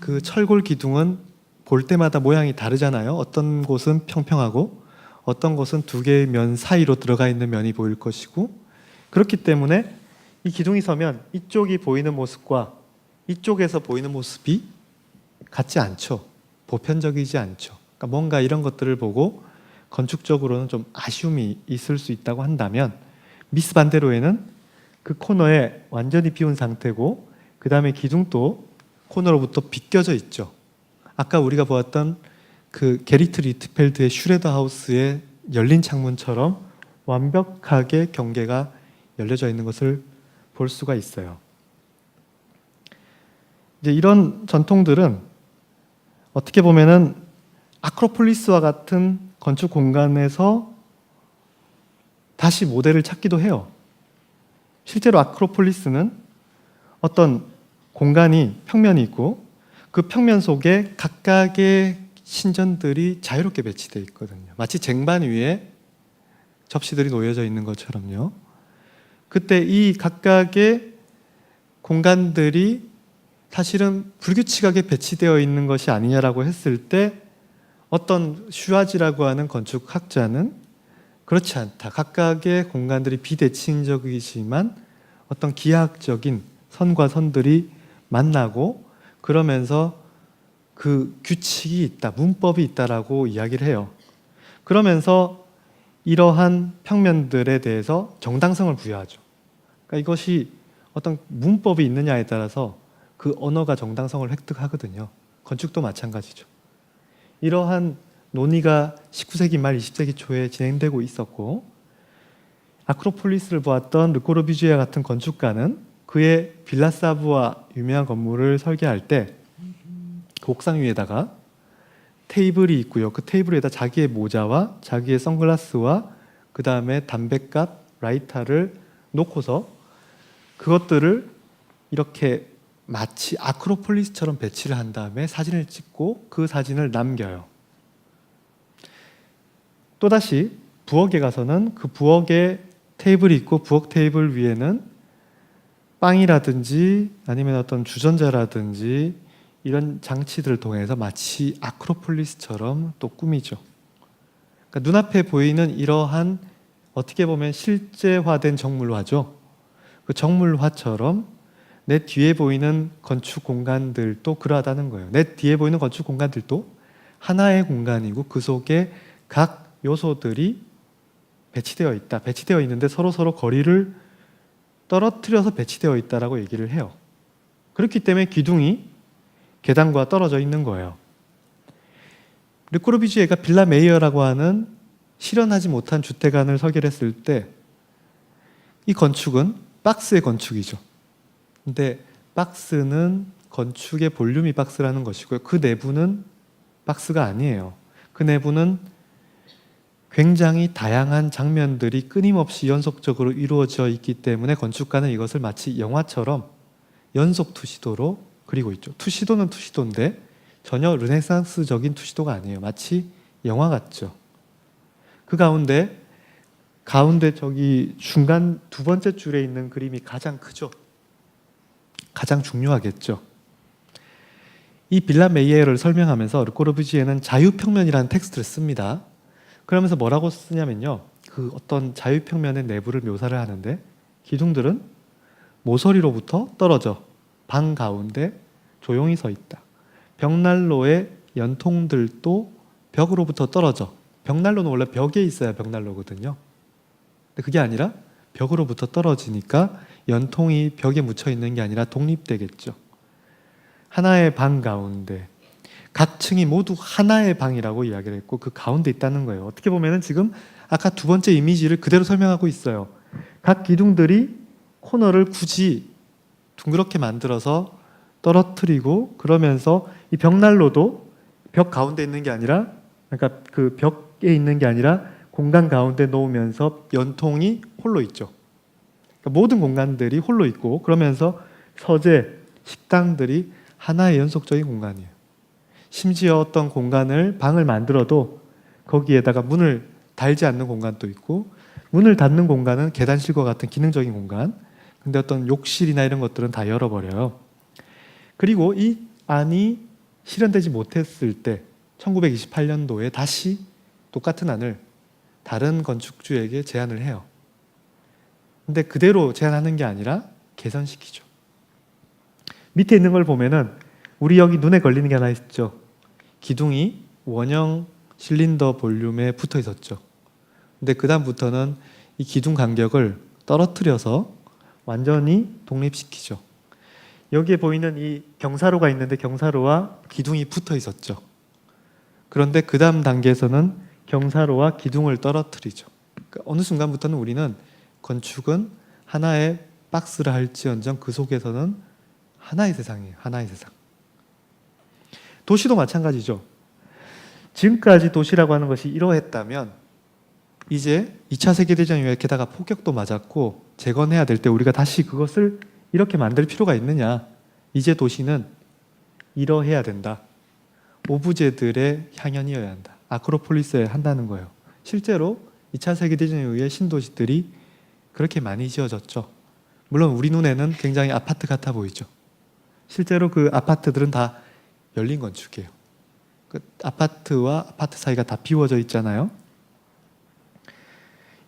그 철골 기둥은 볼 때마다 모양이 다르잖아요. 어떤 곳은 평평하고 어떤 곳은 2개의 면 사이로 들어가 있는 면이 보일 것이고 그렇기 때문에 이 기둥이 서면 이쪽이 보이는 모습과 이쪽에서 보이는 모습이 같지 않죠. 보편적이지 않죠. 그러니까 뭔가 이런 것들을 보고 건축적으로는 좀 아쉬움이 있을 수 있다고 한다면 미스 반데로에는 그 코너에 완전히 비운 상태고 그 다음에 기둥도 코너로부터 비껴져 있죠. 아까 우리가 보았던 그 게리트 리트펠드의 슈레더 하우스의 열린 창문처럼 완벽하게 경계가 열려져 있는 것을 볼 수가 있어요. 이제 이런 전통들은 어떻게 보면은 아크로폴리스와 같은 건축 공간에서 다시 모델을 찾기도 해요. 실제로 아크로폴리스는 어떤 공간이 평면이 있고 그 평면 속에 각각의 신전들이 자유롭게 배치되어 있거든요. 마치 쟁반 위에 접시들이 놓여져 있는 것처럼요. 그때 이 각각의 공간들이 사실은 불규칙하게 배치되어 있는 것이 아니냐라고 했을 때 어떤 슈아지라고 하는 건축학자는 그렇지 않다. 각각의 공간들이 비대칭적이지만 어떤 기하학적인 선과 선들이 만나고 그러면서 그 규칙이 있다, 문법이 있다라고 이야기를 해요. 그러면서 이러한 평면들에 대해서 정당성을 부여하죠. 그러니까 이것이 어떤 문법이 있느냐에 따라서 그 언어가 정당성을 획득하거든요. 건축도 마찬가지죠. 이러한 논의가 19세기 말 20세기 초에 진행되고 있었고 아크로폴리스를 보았던 르 코르비지에 같은 건축가는 그의 빌라사브와 유명한 건물을 설계할 때 그 옥상 위에다가 테이블이 있고요. 그 테이블에다 자기의 모자와 자기의 선글라스와 그 다음에 담뱃갑, 라이터를 놓고서 그것들을 이렇게 마치 아크로폴리스처럼 배치를 한 다음에 사진을 찍고 그 사진을 남겨요. 또다시 부엌에 가서는 그 부엌에 테이블이 있고 부엌 테이블 위에는 빵이라든지 아니면 어떤 주전자라든지 이런 장치들을 통해서 마치 아크로폴리스처럼 또 꾸미죠. 그러니까 눈앞에 보이는 이러한 어떻게 보면 실제화된 정물화죠. 그 정물화처럼 내 뒤에 보이는 건축 공간들도 그러하다는 거예요. 내 뒤에 보이는 건축 공간들도 하나의 공간이고 그 속에 각 요소들이 배치되어 있다. 배치되어 있는데 서로 거리를 떨어뜨려서 배치되어 있다라고 얘기를 해요. 그렇기 때문에 기둥이 계단과 떨어져 있는 거예요. 르 코르비지에가 빌라 메이어라고 하는 실현하지 못한 주택안을 설계했을 때 이 건축은 박스의 건축이죠. 근데 박스는 건축의 볼륨이 박스라는 것이고요. 그 내부는 박스가 아니에요. 그 내부는 굉장히 다양한 장면들이 끊임없이 연속적으로 이루어져 있기 때문에 건축가는 이것을 마치 영화처럼 연속 투시도로 그리고 있죠. 투시도는 투시도인데 전혀 르네상스적인 투시도가 아니에요. 마치 영화 같죠. 그 가운데 저기 중간 2번째 줄에 있는 그림이 가장 크죠. 가장 중요하겠죠. 이 빌라 메이에를 설명하면서 르 코르비지에는 자유평면이라는 텍스트를 씁니다. 그러면서 뭐라고 쓰냐면요. 그 어떤 자유평면의 내부를 묘사를 하는데 기둥들은 모서리로부터 떨어져 방 가운데 조용히 서 있다. 벽난로의 연통들도 벽으로부터 떨어져. 벽난로는 원래 벽에 있어야 벽난로거든요. 근데 그게 아니라 벽으로부터 떨어지니까 연통이 벽에 묻혀 있는 게 아니라 독립되겠죠. 하나의 방 가운데 각 층이 모두 하나의 방이라고 이야기를 했고 그 가운데 있다는 거예요. 어떻게 보면 지금 아까 두 번째 이미지를 그대로 설명하고 있어요. 각 기둥들이 코너를 굳이 둥그렇게 만들어서 떨어뜨리고 그러면서 이 벽난로도 벽 가운데 있는 게 아니라 그러니까 그 벽에 있는 게 아니라 공간 가운데 놓으면서 연통이 홀로 있죠. 그러니까 모든 공간들이 홀로 있고 그러면서 서재, 식당들이 하나의 연속적인 공간이에요. 심지어 어떤 공간을 방을 만들어도 거기에다가 문을 달지 않는 공간도 있고 문을 닫는 공간은 계단실과 같은 기능적인 공간 근데 어떤 욕실이나 이런 것들은 다 열어버려요. 그리고 이 안이 실현되지 못했을 때 1928년도에 다시 똑같은 안을 다른 건축주에게 제안을 해요. 근데 그대로 제안하는 게 아니라 개선시키죠. 밑에 있는 걸 보면은 우리 여기 눈에 걸리는 게 하나 있죠. 기둥이 원형 실린더 볼륨에 붙어 있었죠. 근데 그 다음부터는 이 기둥 간격을 떨어뜨려서 완전히 독립시키죠. 여기에 보이는 이 경사로가 있는데 경사로와 기둥이 붙어 있었죠. 그런데 그 다음 단계에서는 경사로와 기둥을 떨어뜨리죠. 그러니까 어느 순간부터는 우리는 건축은 하나의 박스를 할지언정 그 속에서는 하나의 세상이에요. 하나의 세상. 도시도 마찬가지죠. 지금까지 도시라고 하는 것이 이러했다면 이제 2차 세계대전 이후에 게다가 폭격도 맞았고 재건해야 될 때 우리가 다시 그것을 이렇게 만들 필요가 있느냐. 이제 도시는 이러해야 된다. 오브제들의 향연이어야 한다. 아크로폴리스에 한다는 거예요. 실제로 2차 세계대전 이후에 신도시들이 그렇게 많이 지어졌죠. 물론 우리 눈에는 굉장히 아파트 같아 보이죠. 실제로 그 아파트들은 다 열린 건축이에요. 그 아파트와 아파트 사이가 다 비워져 있잖아요.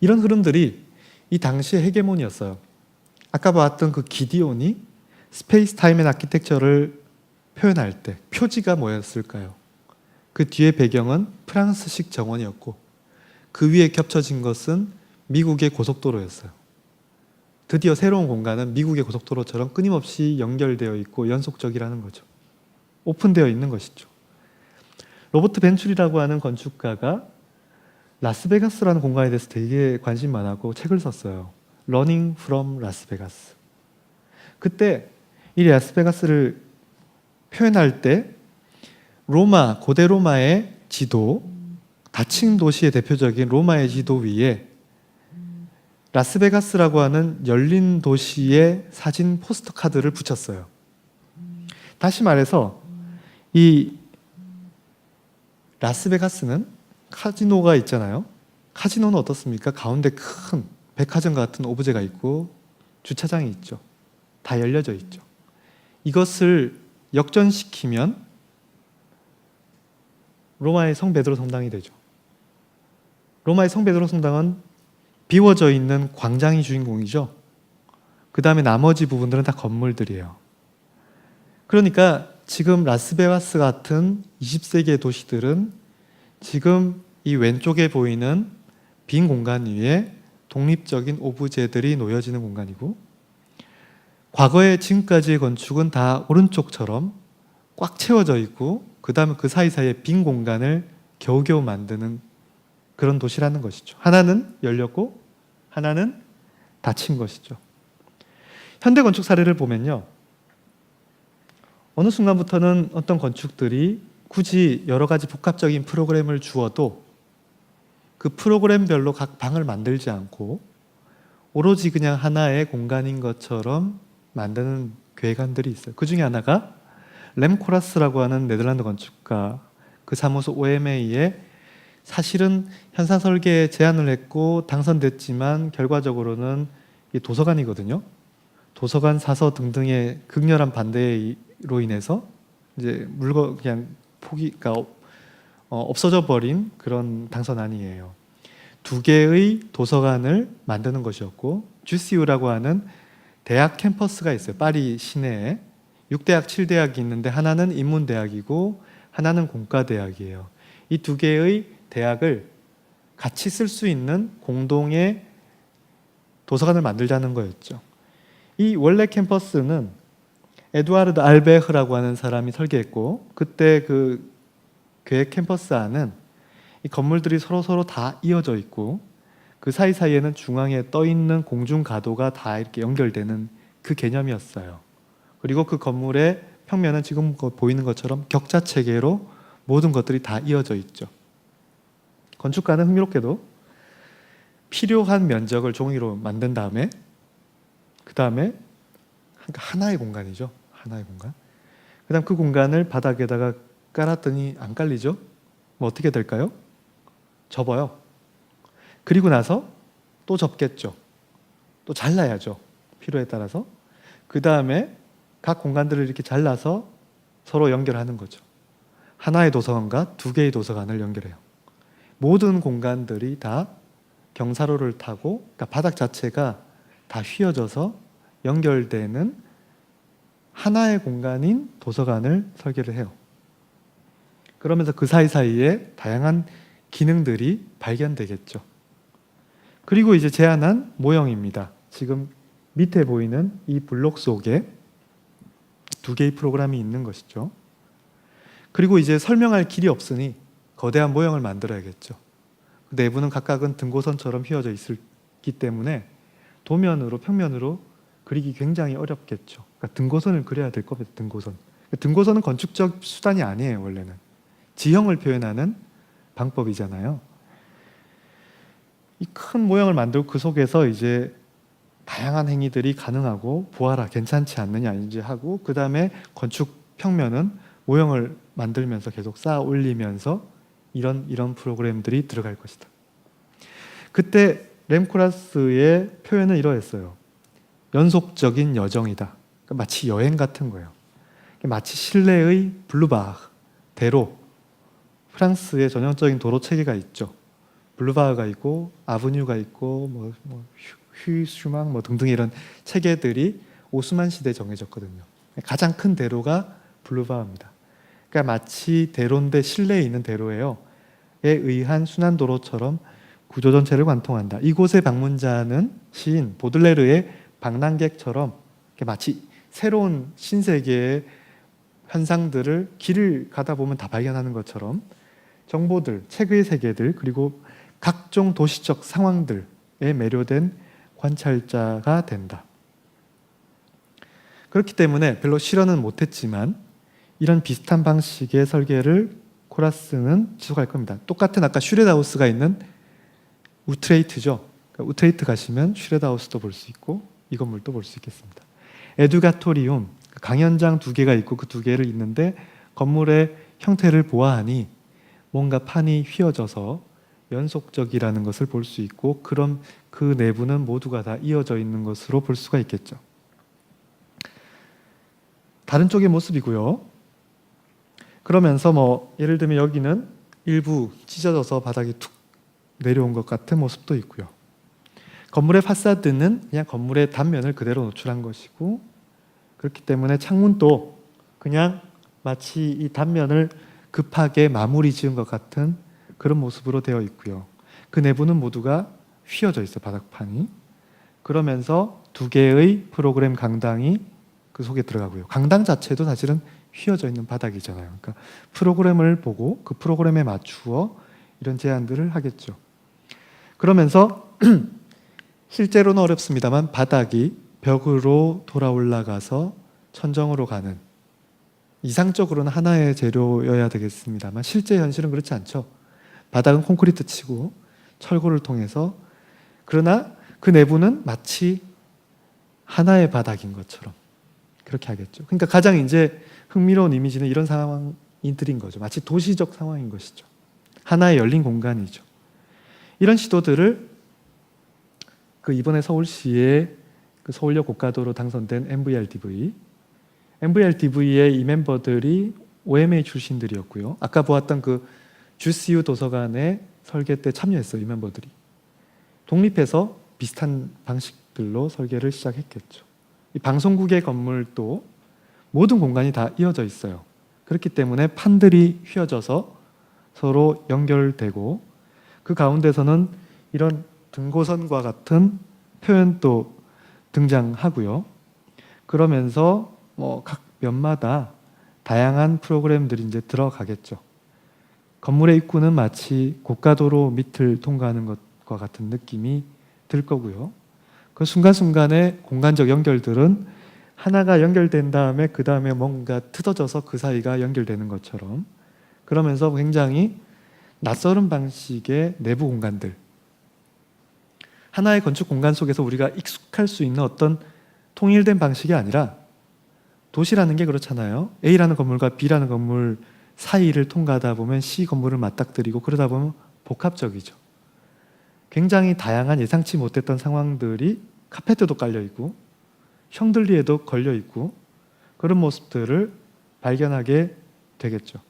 이런 흐름들이 이 당시의 헤게모니였어요. 아까 봤던 그 기디온이 스페이스 타임 앤 아키텍처를 표현할 때 표지가 뭐였을까요? 그 뒤에 배경은 프랑스식 정원이었고 그 위에 겹쳐진 것은 미국의 고속도로였어요. 드디어 새로운 공간은 미국의 고속도로처럼 끊임없이 연결되어 있고 연속적이라는 거죠. 오픈되어 있는 것이죠. 로버트 벤츄리라고 하는 건축가가 라스베가스라는 공간에 대해서 되게 관심 많았고 책을 썼어요. Running from 라스베가스. 그때 이 라스베가스를 표현할 때 로마, 고대 로마의 지도, 다층 도시의 대표적인 로마의 지도 위에 라스베가스라고 하는 열린 도시의 사진 포스터 카드를 붙였어요. 다시 말해서 이 라스베가스는 카지노가 있잖아요. 카지노는 어떻습니까? 가운데 큰 백화점 같은 오브제가 있고 주차장이 있죠. 다 열려져 있죠. 이것을 역전시키면 로마의 성 베드로 성당이 되죠. 로마의 성 베드로 성당은 비워져 있는 광장이 주인공이죠. 그 다음에 나머지 부분들은 다 건물들이에요. 그러니까 지금 라스베가스 같은 20세기의 도시들은 지금 이 왼쪽에 보이는 빈 공간 위에 독립적인 오브제들이 놓여지는 공간이고 과거의 지금까지의 건축은 다 오른쪽처럼 꽉 채워져 있고 그 다음에 그 사이사이에 빈 공간을 겨우겨우 만드는 그런 도시라는 것이죠. 하나는 열렸고 하나는 닫힌 것이죠. 현대 건축 사례를 보면요. 어느 순간부터는 어떤 건축들이 굳이 여러 가지 복합적인 프로그램을 주어도 그 프로그램별로 각 방을 만들지 않고 오로지 그냥 하나의 공간인 것처럼 만드는 괴간들이 있어요. 그 중에 하나가 램 코라스라고 하는 네덜란드 건축가 그 사무소 OMA에 사실은 현상 설계에 제안을 했고 당선됐지만 결과적으로는 이 도서관이거든요. 도서관 사서 등등의 극렬한 반대로 인해서 이제 물건 그냥 포기가 없어져 버린 그런 당선안이에요. 2개의 도서관을 만드는 것이었고, GCU라고 하는 대학 캠퍼스가 있어요. 파리 시내에 6대학, 7대학이 있는데 하나는 인문대학이고 하나는 공과대학이에요. 이 2개의 대학을 같이 쓸 수 있는 공동의 도서관을 만들자는 거였죠. 이 원래 캠퍼스는 에두아르드 알베흐라고 하는 사람이 설계했고, 그때 그 계획 캠퍼스 안은 이 건물들이 서로 다 이어져 있고, 그 사이사이에는 중앙에 떠 있는 공중 가도가 다 이렇게 연결되는 그 개념이었어요. 그리고 그 건물의 평면은 지금 보이는 것처럼 격자 체계로 모든 것들이 다 이어져 있죠. 건축가는 흥미롭게도 필요한 면적을 종이로 만든 다음에 그 다음에 하나의 공간이죠. 하나의 공간. 그 다음 그 공간을 바닥에다가 깔았더니 안 깔리죠? 뭐 어떻게 될까요? 접어요. 그리고 나서 또 접겠죠. 또 잘라야죠. 필요에 따라서. 그 다음에 각 공간들을 이렇게 잘라서 서로 연결하는 거죠. 하나의 도서관과 2개의 도서관을 연결해요. 모든 공간들이 다 경사로를 타고, 그러니까 바닥 자체가 다 휘어져서 연결되는 하나의 공간인 도서관을 설계를 해요. 그러면서 그 사이사이에 다양한 기능들이 발견되겠죠. 그리고 이제 제안한 모형입니다. 지금 밑에 보이는 이 블록 속에 2개의 프로그램이 있는 것이죠. 그리고 이제 설명할 길이 없으니 거대한 모형을 만들어야겠죠. 내부는 각각은 등고선처럼 휘어져 있기 때문에 도면으로, 평면으로 그리기 굉장히 어렵겠죠. 그러니까 등고선을 그려야 될 겁니다. 등고선은 건축적 수단이 아니에요. 원래는 지형을 표현하는 방법이잖아요. 이 큰 모형을 만들고 그 속에서 이제 다양한 행위들이 가능하고 보아라 괜찮지 않느냐 이제 하고, 그 다음에 건축 평면은 모형을 만들면서 계속 쌓아 올리면서 이런 프로그램들이 들어갈 것이다. 그때 렘코라스의 표현은 이러했어요. 연속적인 여정이다. 그러니까 마치 여행 같은 거예요. 마치 실내의 블루바흐, 대로, 프랑스의 전형적인 도로 체계가 있죠. 블루바흐가 있고 아브뉴가 있고 휘슈망 등등 이런 체계들이 오스만 시대에 정해졌거든요. 가장 큰 대로가 블루바흐입니다. 그러니까 마치 대로인데 실내에 있는 대로예요. 에 의한 순환도로처럼 구조 전체를 관통한다. 이곳의 방문자는 시인 보들레르의 방랑객처럼 마치 새로운 신세계의 현상들을 길을 가다 보면 다 발견하는 것처럼 정보들, 책의 세계들, 그리고 각종 도시적 상황들에 매료된 관찰자가 된다. 그렇기 때문에 별로 실현은 못했지만 이런 비슷한 방식의 설계를 코라스는 지속할 겁니다. 똑같은 아까 슈레다우스가 있는 우트레이트죠. 그러니까 우트레이트 가시면 슈레다우스도 볼 수 있고 이 건물도 볼 수 있겠습니다. 에듀가토리움, 강연장 2개가 있고 그 2개를 있는데 건물의 형태를 보아하니 뭔가 판이 휘어져서 연속적이라는 것을 볼 수 있고, 그럼 그 내부는 모두가 다 이어져 있는 것으로 볼 수가 있겠죠. 다른 쪽의 모습이고요. 그러면서 예를 들면 여기는 일부 찢어져서 바닥이 툭 내려온 것 같은 모습도 있고요. 건물의 파사드는 그냥 건물의 단면을 그대로 노출한 것이고, 그렇기 때문에 창문도 그냥 마치 이 단면을 급하게 마무리 지은 것 같은 그런 모습으로 되어 있고요. 그 내부는 모두가 휘어져 있어요. 바닥판이. 그러면서 2개의 프로그램 강당이 그 속에 들어가고요. 강당 자체도 사실은 휘어져 있는 바닥이잖아요. 그러니까 프로그램을 보고 그 프로그램에 맞추어 이런 제안들을 하겠죠. 그러면서 실제로는 어렵습니다만 바닥이 벽으로 돌아 올라가서 천정으로 가는, 이상적으로는 하나의 재료여야 되겠습니다만 실제 현실은 그렇지 않죠. 바닥은 콘크리트 치고 철골을 통해서, 그러나 그 내부는 마치 하나의 바닥인 것처럼 그렇게 하겠죠. 그러니까 가장 이제 흥미로운 이미지는 이런 상황들인 거죠. 마치 도시적 상황인 것이죠. 하나의 열린 공간이죠. 이런 시도들을 이번에 서울시의 서울역 고가도로 당선된 MVRDV의 이 멤버들이 OMA 출신들이었고요. 아까 보았던 GCU 도서관의 설계 때 참여했어요. 이 멤버들이. 독립해서 비슷한 방식들로 설계를 시작했겠죠. 이 방송국의 건물도 모든 공간이 다 이어져 있어요. 그렇기 때문에 판들이 휘어져서 서로 연결되고 그 가운데서는 이런 등고선과 같은 표현도 등장하고요. 그러면서 각 면마다 다양한 프로그램들이 이제 들어가겠죠. 건물의 입구는 마치 고가도로 밑을 통과하는 것과 같은 느낌이 들 거고요. 그 순간순간의 공간적 연결들은 하나가 연결된 다음에 그 다음에 뭔가 뜯어져서 그 사이가 연결되는 것처럼, 그러면서 굉장히 낯설은 방식의 내부 공간들, 하나의 건축 공간 속에서 우리가 익숙할 수 있는 어떤 통일된 방식이 아니라, 도시라는 게 그렇잖아요. A라는 건물과 B라는 건물 사이를 통과하다 보면 C 건물을 맞닥뜨리고 그러다 보면 복합적이죠. 굉장히 다양한 예상치 못했던 상황들이 카페트도 깔려있고 샹들리에도 걸려있고 그런 모습들을 발견하게 되겠죠.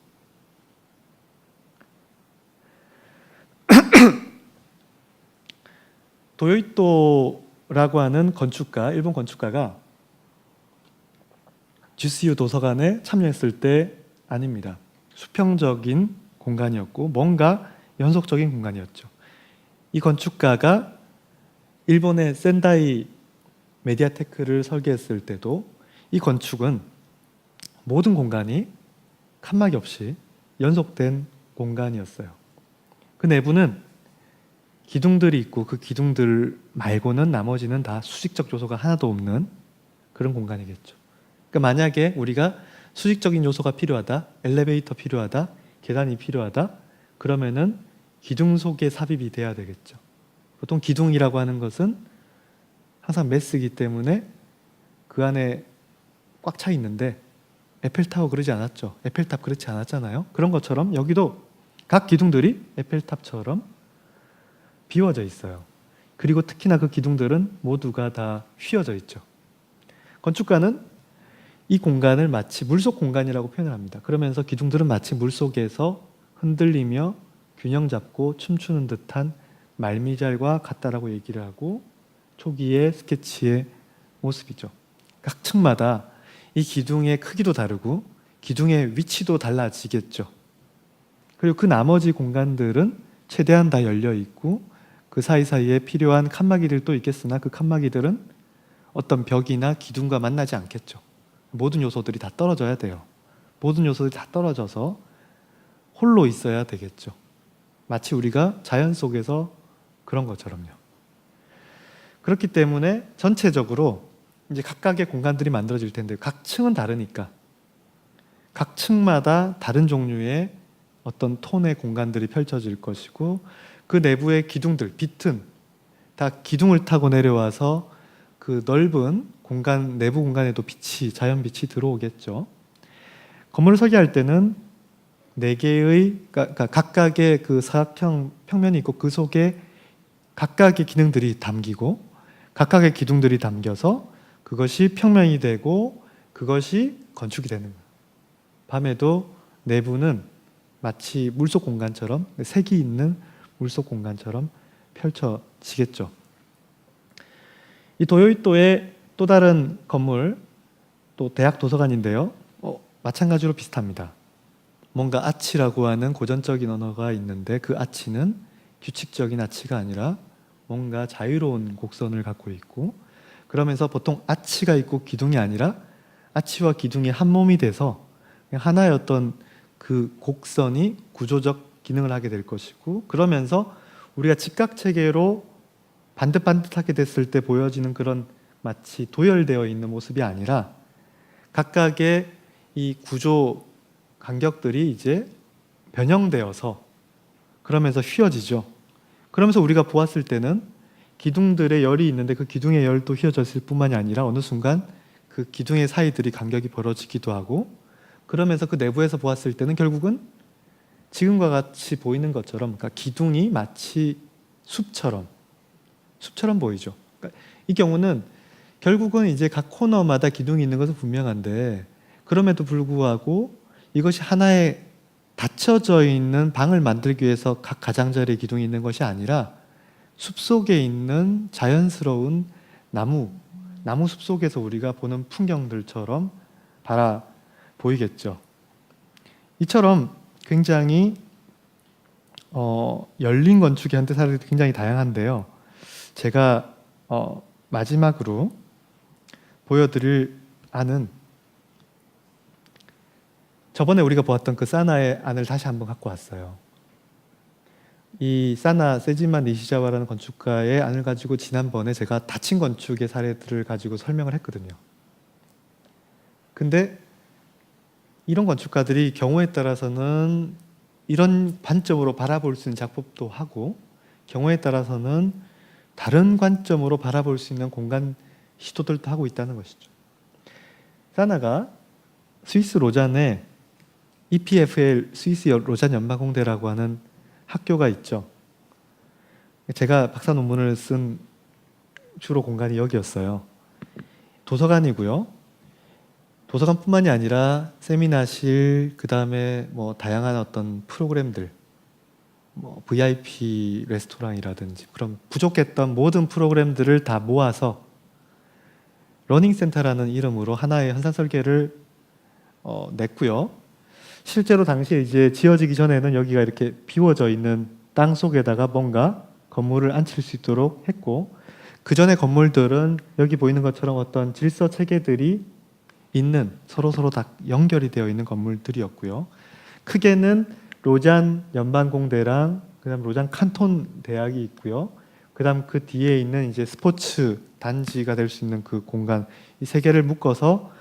도요이토라고 하는 건축가, 일본 건축가가 GCU 도서관에 참여했을 때 아닙니다. 수평적인 공간이었고 뭔가 연속적인 공간이었죠. 이 건축가가 일본의 센다이 메디아테크를 설계했을 때도 이 건축은 모든 공간이 칸막이 없이 연속된 공간이었어요. 그 내부는 기둥들이 있고 그 기둥들 말고는 나머지는 다 수직적 요소가 하나도 없는 그런 공간이겠죠. 그러니까 만약에 우리가 수직적인 요소가 필요하다, 엘리베이터 필요하다, 계단이 필요하다, 그러면은 기둥 속에 삽입이 돼야 되겠죠. 보통 기둥이라고 하는 것은 항상 매스이기 때문에 그 안에 꽉 차 있는데, 에펠타워 그러지 않았죠. 에펠탑 그렇지 않았잖아요. 그런 것처럼 여기도 각 기둥들이 에펠탑처럼 비워져 있어요. 그리고 특히나 그 기둥들은 모두가 다 휘어져 있죠. 건축가는 이 공간을 마치 물속 공간이라고 표현을 합니다. 그러면서 기둥들은 마치 물속에서 흔들리며 균형 잡고 춤추는 듯한 말미잘과 같다라고 얘기를 하고, 초기의 스케치의 모습이죠. 각 층마다 이 기둥의 크기도 다르고 기둥의 위치도 달라지겠죠. 그리고 그 나머지 공간들은 최대한 다 열려 있고 그 사이사이에 필요한 칸막이들도 있겠으나 그 칸막이들은 어떤 벽이나 기둥과 만나지 않겠죠. 모든 요소들이 다 떨어져야 돼요. 모든 요소들이 다 떨어져서 홀로 있어야 되겠죠. 마치 우리가 자연 속에서 그런 것처럼요. 그렇기 때문에 전체적으로 이제 각각의 공간들이 만들어질 텐데, 각 층은 다르니까 각 층마다 다른 종류의 어떤 톤의 공간들이 펼쳐질 것이고, 그 내부의 기둥들, 빛은 다 기둥을 타고 내려와서 그 넓은 공간, 내부 공간에도 빛이, 자연 빛이 들어오겠죠. 건물을 설계할 때는 4개의, 그러니까 각각의 그 사각형 평면이 있고 그 속에 각각의 기능들이 담기고 각각의 기둥들이 담겨서 그것이 평면이 되고 그것이 건축이 되는 거예요. 밤에도 내부는 마치 물속 공간처럼, 색이 있는 물속 공간처럼 펼쳐지겠죠. 이 도요이토의 또 다른 건물, 또 대학 도서관인데요. 마찬가지로 비슷합니다. 뭔가 아치라고 하는 고전적인 언어가 있는데 그 아치는 규칙적인 아치가 아니라 뭔가 자유로운 곡선을 갖고 있고, 그러면서 보통 아치가 있고 기둥이 아니라 아치와 기둥이 한 몸이 돼서 하나의 어떤 그 곡선이 구조적 기능을 하게 될 것이고, 그러면서 우리가 직각체계로 반듯반듯하게 됐을 때 보여지는 그런 마치 도열되어 있는 모습이 아니라 각각의 이 구조 간격들이 이제 변형되어서 그러면서 휘어지죠. 그러면서 우리가 보았을 때는 기둥들의 열이 있는데 그 기둥의 열도 휘어졌을 뿐만이 아니라 어느 순간 그 기둥의 사이들이 간격이 벌어지기도 하고, 그러면서 그 내부에서 보았을 때는 결국은 지금과 같이 보이는 것처럼, 그러니까 기둥이 마치 숲처럼 보이죠. 그러니까 이 경우는 결국은 이제 각 코너마다 기둥이 있는 것은 분명한데, 그럼에도 불구하고 이것이 하나의 닫혀져 있는 방을 만들기 위해서 각 가장자리에 기둥이 있는 것이 아니라 숲속에 있는 자연스러운 나무 숲속에서 우리가 보는 풍경들처럼 바라 보이겠죠. 이처럼 굉장히 열린 건축의 현대 사례도 굉장히 다양한데요. 제가 마지막으로 보여드릴 안은 저번에 우리가 보았던 그 사나의 안을 다시 한번 갖고 왔어요. 이 사나 세지마 니시자와라는 건축가의 안을 가지고 지난번에 제가 닫힌 건축의 사례들을 가지고 설명을 했거든요. 근데 이런 건축가들이 경우에 따라서는 이런 관점으로 바라볼 수 있는 작품도 하고 경우에 따라서는 다른 관점으로 바라볼 수 있는 공간 시도들도 하고 있다는 것이죠. 사나가 스위스 로잔에 EPFL 스위스 로잔 연방공대라고 하는 학교가 있죠. 제가 박사 논문을 쓴 주로 공간이 여기였어요. 도서관이고요. 도서관뿐만이 아니라 세미나실, 그 다음에 뭐 다양한 어떤 프로그램들, 뭐 VIP 레스토랑이라든지 그런 부족했던 모든 프로그램들을 다 모아서 러닝센터라는 이름으로 하나의 현상 설계를 냈고요. 실제로 당시에 이제 지어지기 전에는 여기가 이렇게 비워져 있는 땅 속에다가 뭔가 건물을 앉힐 수 있도록 했고, 그 전에 건물들은 여기 보이는 것처럼 어떤 질서 체계들이 있는 서로 다 연결이 되어 있는 건물들이었고요. 크게는 로잔 연방공대랑 그다음 로잔 칸톤 대학이 있고요. 그다음 그 뒤에 있는 이제 스포츠 단지가 될 수 있는 그 공간, 이 세 개를 묶어서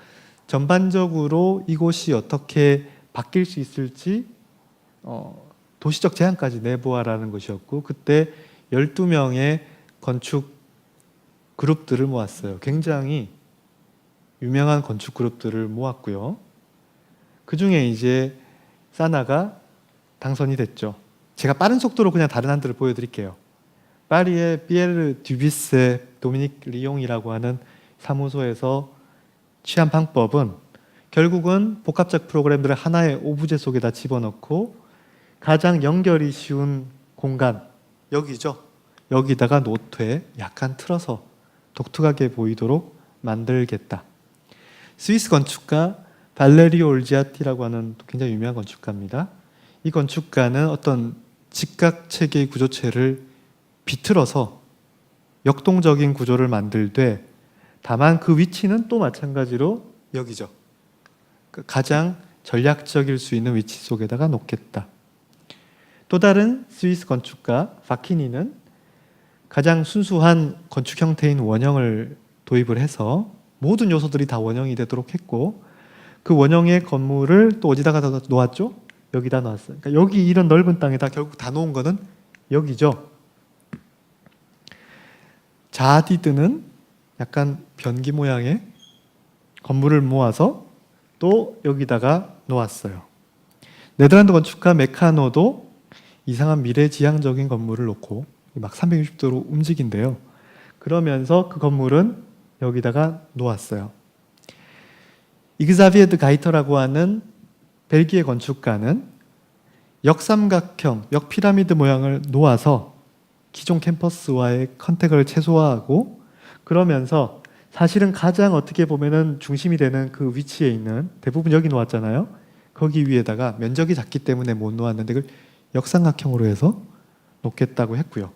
전반적으로 이곳이 어떻게 바뀔 수 있을지 도시적 제안까지 내보아라는 것이었고, 그때 12명의 건축 그룹들을 모았어요. 굉장히 유명한 건축 그룹들을 모았고요. 그 중에 이제 사나가 당선이 됐죠. 제가 빠른 속도로 그냥 다른 한들을 보여드릴게요. 파리의 피에르 듀비세 도미닉 리용이라고 하는 사무소에서 취한 방법은 결국은 복합적 프로그램들을 하나의 오브제 속에다 집어넣고 가장 연결이 쉬운 공간, 여기죠. 여기다가 노트에 약간 틀어서 독특하게 보이도록 만들겠다. 스위스 건축가 발레리오 올지아티라고 하는 굉장히 유명한 건축가입니다. 이 건축가는 어떤 직각체계의 구조체를 비틀어서 역동적인 구조를 만들되, 다만 그 위치는 또 마찬가지로 여기죠. 가장 전략적일 수 있는 위치 속에다가 놓겠다. 또 다른 스위스 건축가 바키니는 가장 순수한 건축 형태인 원형을 도입을 해서 모든 요소들이 다 원형이 되도록 했고, 그 원형의 건물을 또 어디다가 놓았죠? 여기다 놓았어요. 그러니까 여기 이런 넓은 땅에다 결국 다 놓은 거는 여기죠. 자디드는 약간 변기 모양의 건물을 모아서 또 여기다가 놓았어요. 네덜란드 건축가 메카노도 이상한 미래지향적인 건물을 놓고 막 360도로 움직인대요. 그러면서 그 건물은 여기다가 놓았어요. 이그자비에드 가이터라고 하는 벨기에 건축가는 역삼각형, 역피라미드 모양을 놓아서 기존 캠퍼스와의 컨택을 최소화하고, 그러면서 사실은 가장 어떻게 보면은 중심이 되는 그 위치에 있는, 대부분 여기 놓았잖아요. 거기 위에다가 면적이 작기 때문에 못 놓았는데 그걸 역삼각형으로 해서 놓겠다고 했고요.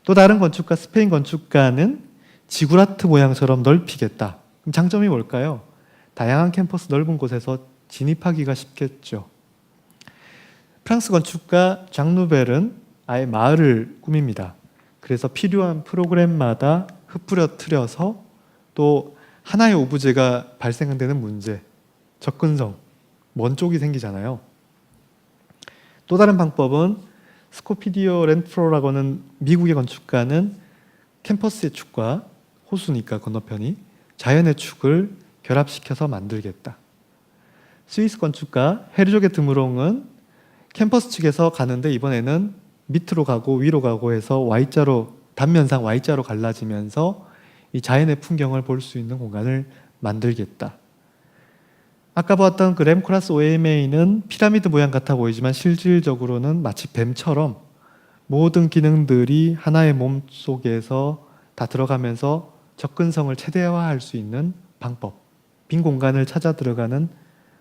또 다른 건축가, 스페인 건축가는 지구라트 모양처럼 넓히겠다. 그럼 장점이 뭘까요? 다양한 캠퍼스 넓은 곳에서 진입하기가 쉽겠죠. 프랑스 건축가 장 누벨은 아예 마을을 꾸밉니다. 그래서 필요한 프로그램마다 흩뿌려뜨려서 또 하나의 오브제가 발생되는 문제, 접근성, 먼 쪽이 생기잖아요. 또 다른 방법은 스코피디오 렌프로라고 하는 미국의 건축가는 캠퍼스의 축과 호수니까 건너편이 자연의 축을 결합시켜서 만들겠다. 스위스 건축가 헤르조게 드무롱은 캠퍼스 측에서 가는데 이번에는 밑으로 가고 위로 가고 해서 Y자로, 단면상 Y자로 갈라지면서 이 자연의 풍경을 볼 수 있는 공간을 만들겠다. 아까 보았던 그 램코라스 OMA는 피라미드 모양 같아 보이지만 실질적으로는 마치 뱀처럼 모든 기능들이 하나의 몸 속에서 다 들어가면서 접근성을 최대화할 수 있는 방법, 빈 공간을 찾아 들어가는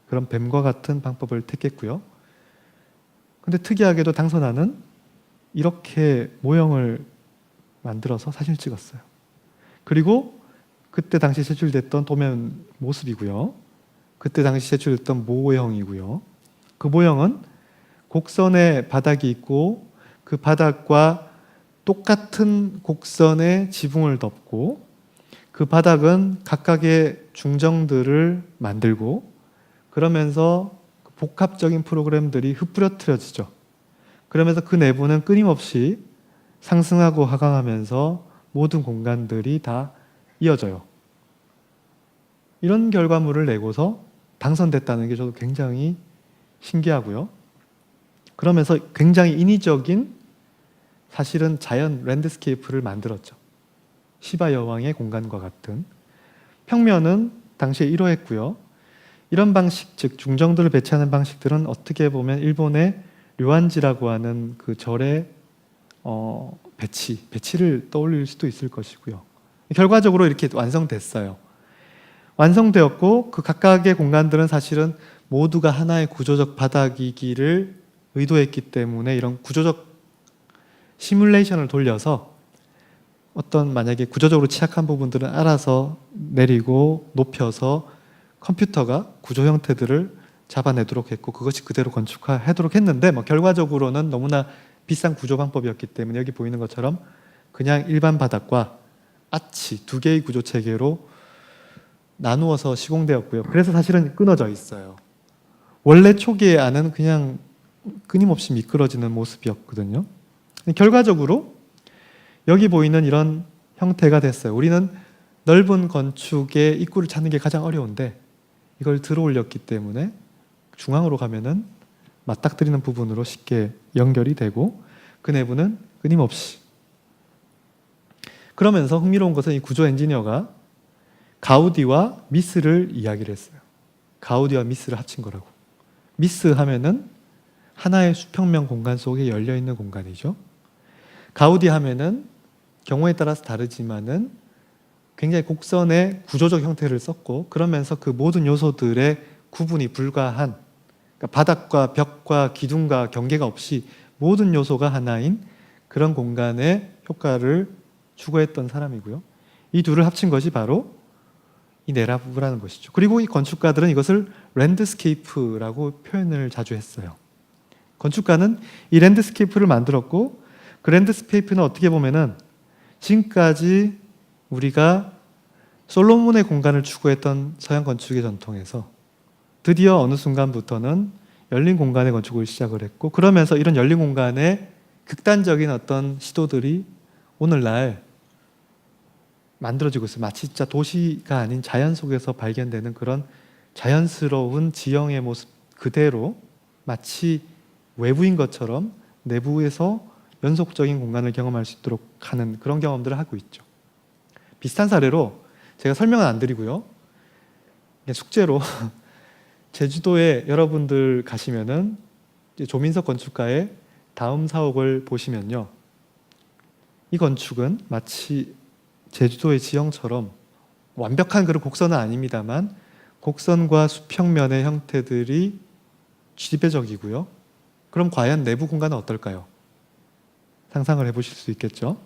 그런 뱀과 같은 방법을 택했고요. 근데 특이하게도 당선안은 이렇게 모형을 만들어서 사진을 찍었어요. 그리고 그때 당시 제출됐던 도면 모습이고요. 그때 당시 제출됐던 모형이고요. 그 모형은 곡선의 바닥이 있고 그 바닥과 똑같은 곡선의 지붕을 덮고 그 바닥은 각각의 중정들을 만들고 그러면서 복합적인 프로그램들이 흩뿌려뜨려지죠. 그러면서 그 내부는 끊임없이 상승하고 하강하면서 모든 공간들이 다 이어져요. 이런 결과물을 내고서 당선됐다는 게 저도 굉장히 신기하고요. 그러면서 굉장히 인위적인 사실은 자연 랜드스케이프를 만들었죠. 시바 여왕의 공간과 같은. 평면은 당시에 이러했고요. 이런 방식, 즉 중정들을 배치하는 방식들은 어떻게 보면 일본의 류안지라고 하는 그 절의 배치를 떠올릴 수도 있을 것이고요. 결과적으로 이렇게 완성됐어요. 완성되었고 그 각각의 공간들은 사실은 모두가 하나의 구조적 바닥이기를 의도했기 때문에 이런 구조적 시뮬레이션을 돌려서 어떤 만약에 구조적으로 취약한 부분들은 알아서 내리고 높여서 컴퓨터가 구조 형태들을 잡아내도록 했고 그것이 그대로 건축하도록 했는데 결과적으로는 너무나 비싼 구조 방법이었기 때문에 여기 보이는 것처럼 그냥 일반 바닥과 아치 두 개의 구조 체계로 나누어서 시공되었고요. 그래서 사실은 끊어져 있어요. 원래 초기의 안은 그냥 끊임없이 미끄러지는 모습이었거든요. 결과적으로 여기 보이는 이런 형태가 됐어요. 우리는 넓은 건축의 입구를 찾는 게 가장 어려운데 이걸 들어 올렸기 때문에 중앙으로 가면은 맞닥뜨리는 부분으로 쉽게 연결이 되고 그 내부는 끊임없이. 그러면서 흥미로운 것은 이 구조 엔지니어가 가우디와 미스를 이야기를 했어요. 가우디와 미스를 합친 거라고. 미스 하면은 하나의 수평면 공간 속에 열려있는 공간이죠. 가우디 하면은 경우에 따라서 다르지만은 굉장히 곡선의 구조적 형태를 썼고 그러면서 그 모든 요소들의 구분이 불가한, 그러니까 바닥과 벽과 기둥과 경계가 없이 모든 요소가 하나인 그런 공간의 효과를 추구했던 사람이고요. 이 둘을 합친 것이 바로 이 네라브라는 것이죠. 그리고 이 건축가들은 이것을 랜드스케이프라고 표현을 자주 했어요. 건축가는 이 랜드스케이프를 만들었고 그 랜드스케이프는 어떻게 보면은 지금까지 우리가 솔로몬의 공간을 추구했던 서양 건축의 전통에서 드디어 어느 순간부터는 열린 공간의 건축을 시작을 했고 그러면서 이런 열린 공간의 극단적인 어떤 시도들이 오늘날 만들어지고 있어요. 마치 진짜 도시가 아닌 자연 속에서 발견되는 그런 자연스러운 지형의 모습 그대로 마치 외부인 것처럼 내부에서 연속적인 공간을 경험할 수 있도록 하는 그런 경험들을 하고 있죠. 비슷한 사례로 제가 설명은 안 드리고요. 숙제로 제주도에 여러분들 가시면은 조민석 건축가의 다음 사옥을 보시면요. 이 건축은 마치 제주도의 지형처럼 완벽한 그런 곡선은 아닙니다만 곡선과 수평면의 형태들이 지배적이고요. 그럼 과연 내부 공간은 어떨까요? 상상을 해보실 수 있겠죠.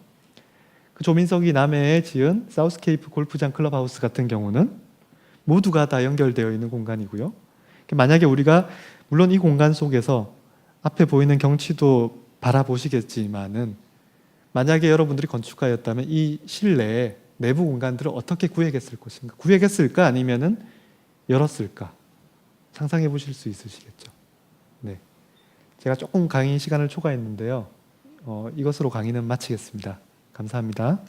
그 조민석이 남해에 지은 사우스케이프 골프장 클럽하우스 같은 경우는 모두가 다 연결되어 있는 공간이고요. 만약에 우리가 물론 이 공간 속에서 앞에 보이는 경치도 바라보시겠지만은 만약에 여러분들이 건축가였다면 이 실내에 내부 공간들을 어떻게 구획했을 것인가? 구획했을까? 아니면은 열었을까? 상상해 보실 수 있으시겠죠. 네. 제가 조금 강의 시간을 초과했는데요. 이것으로 강의는 마치겠습니다. 감사합니다.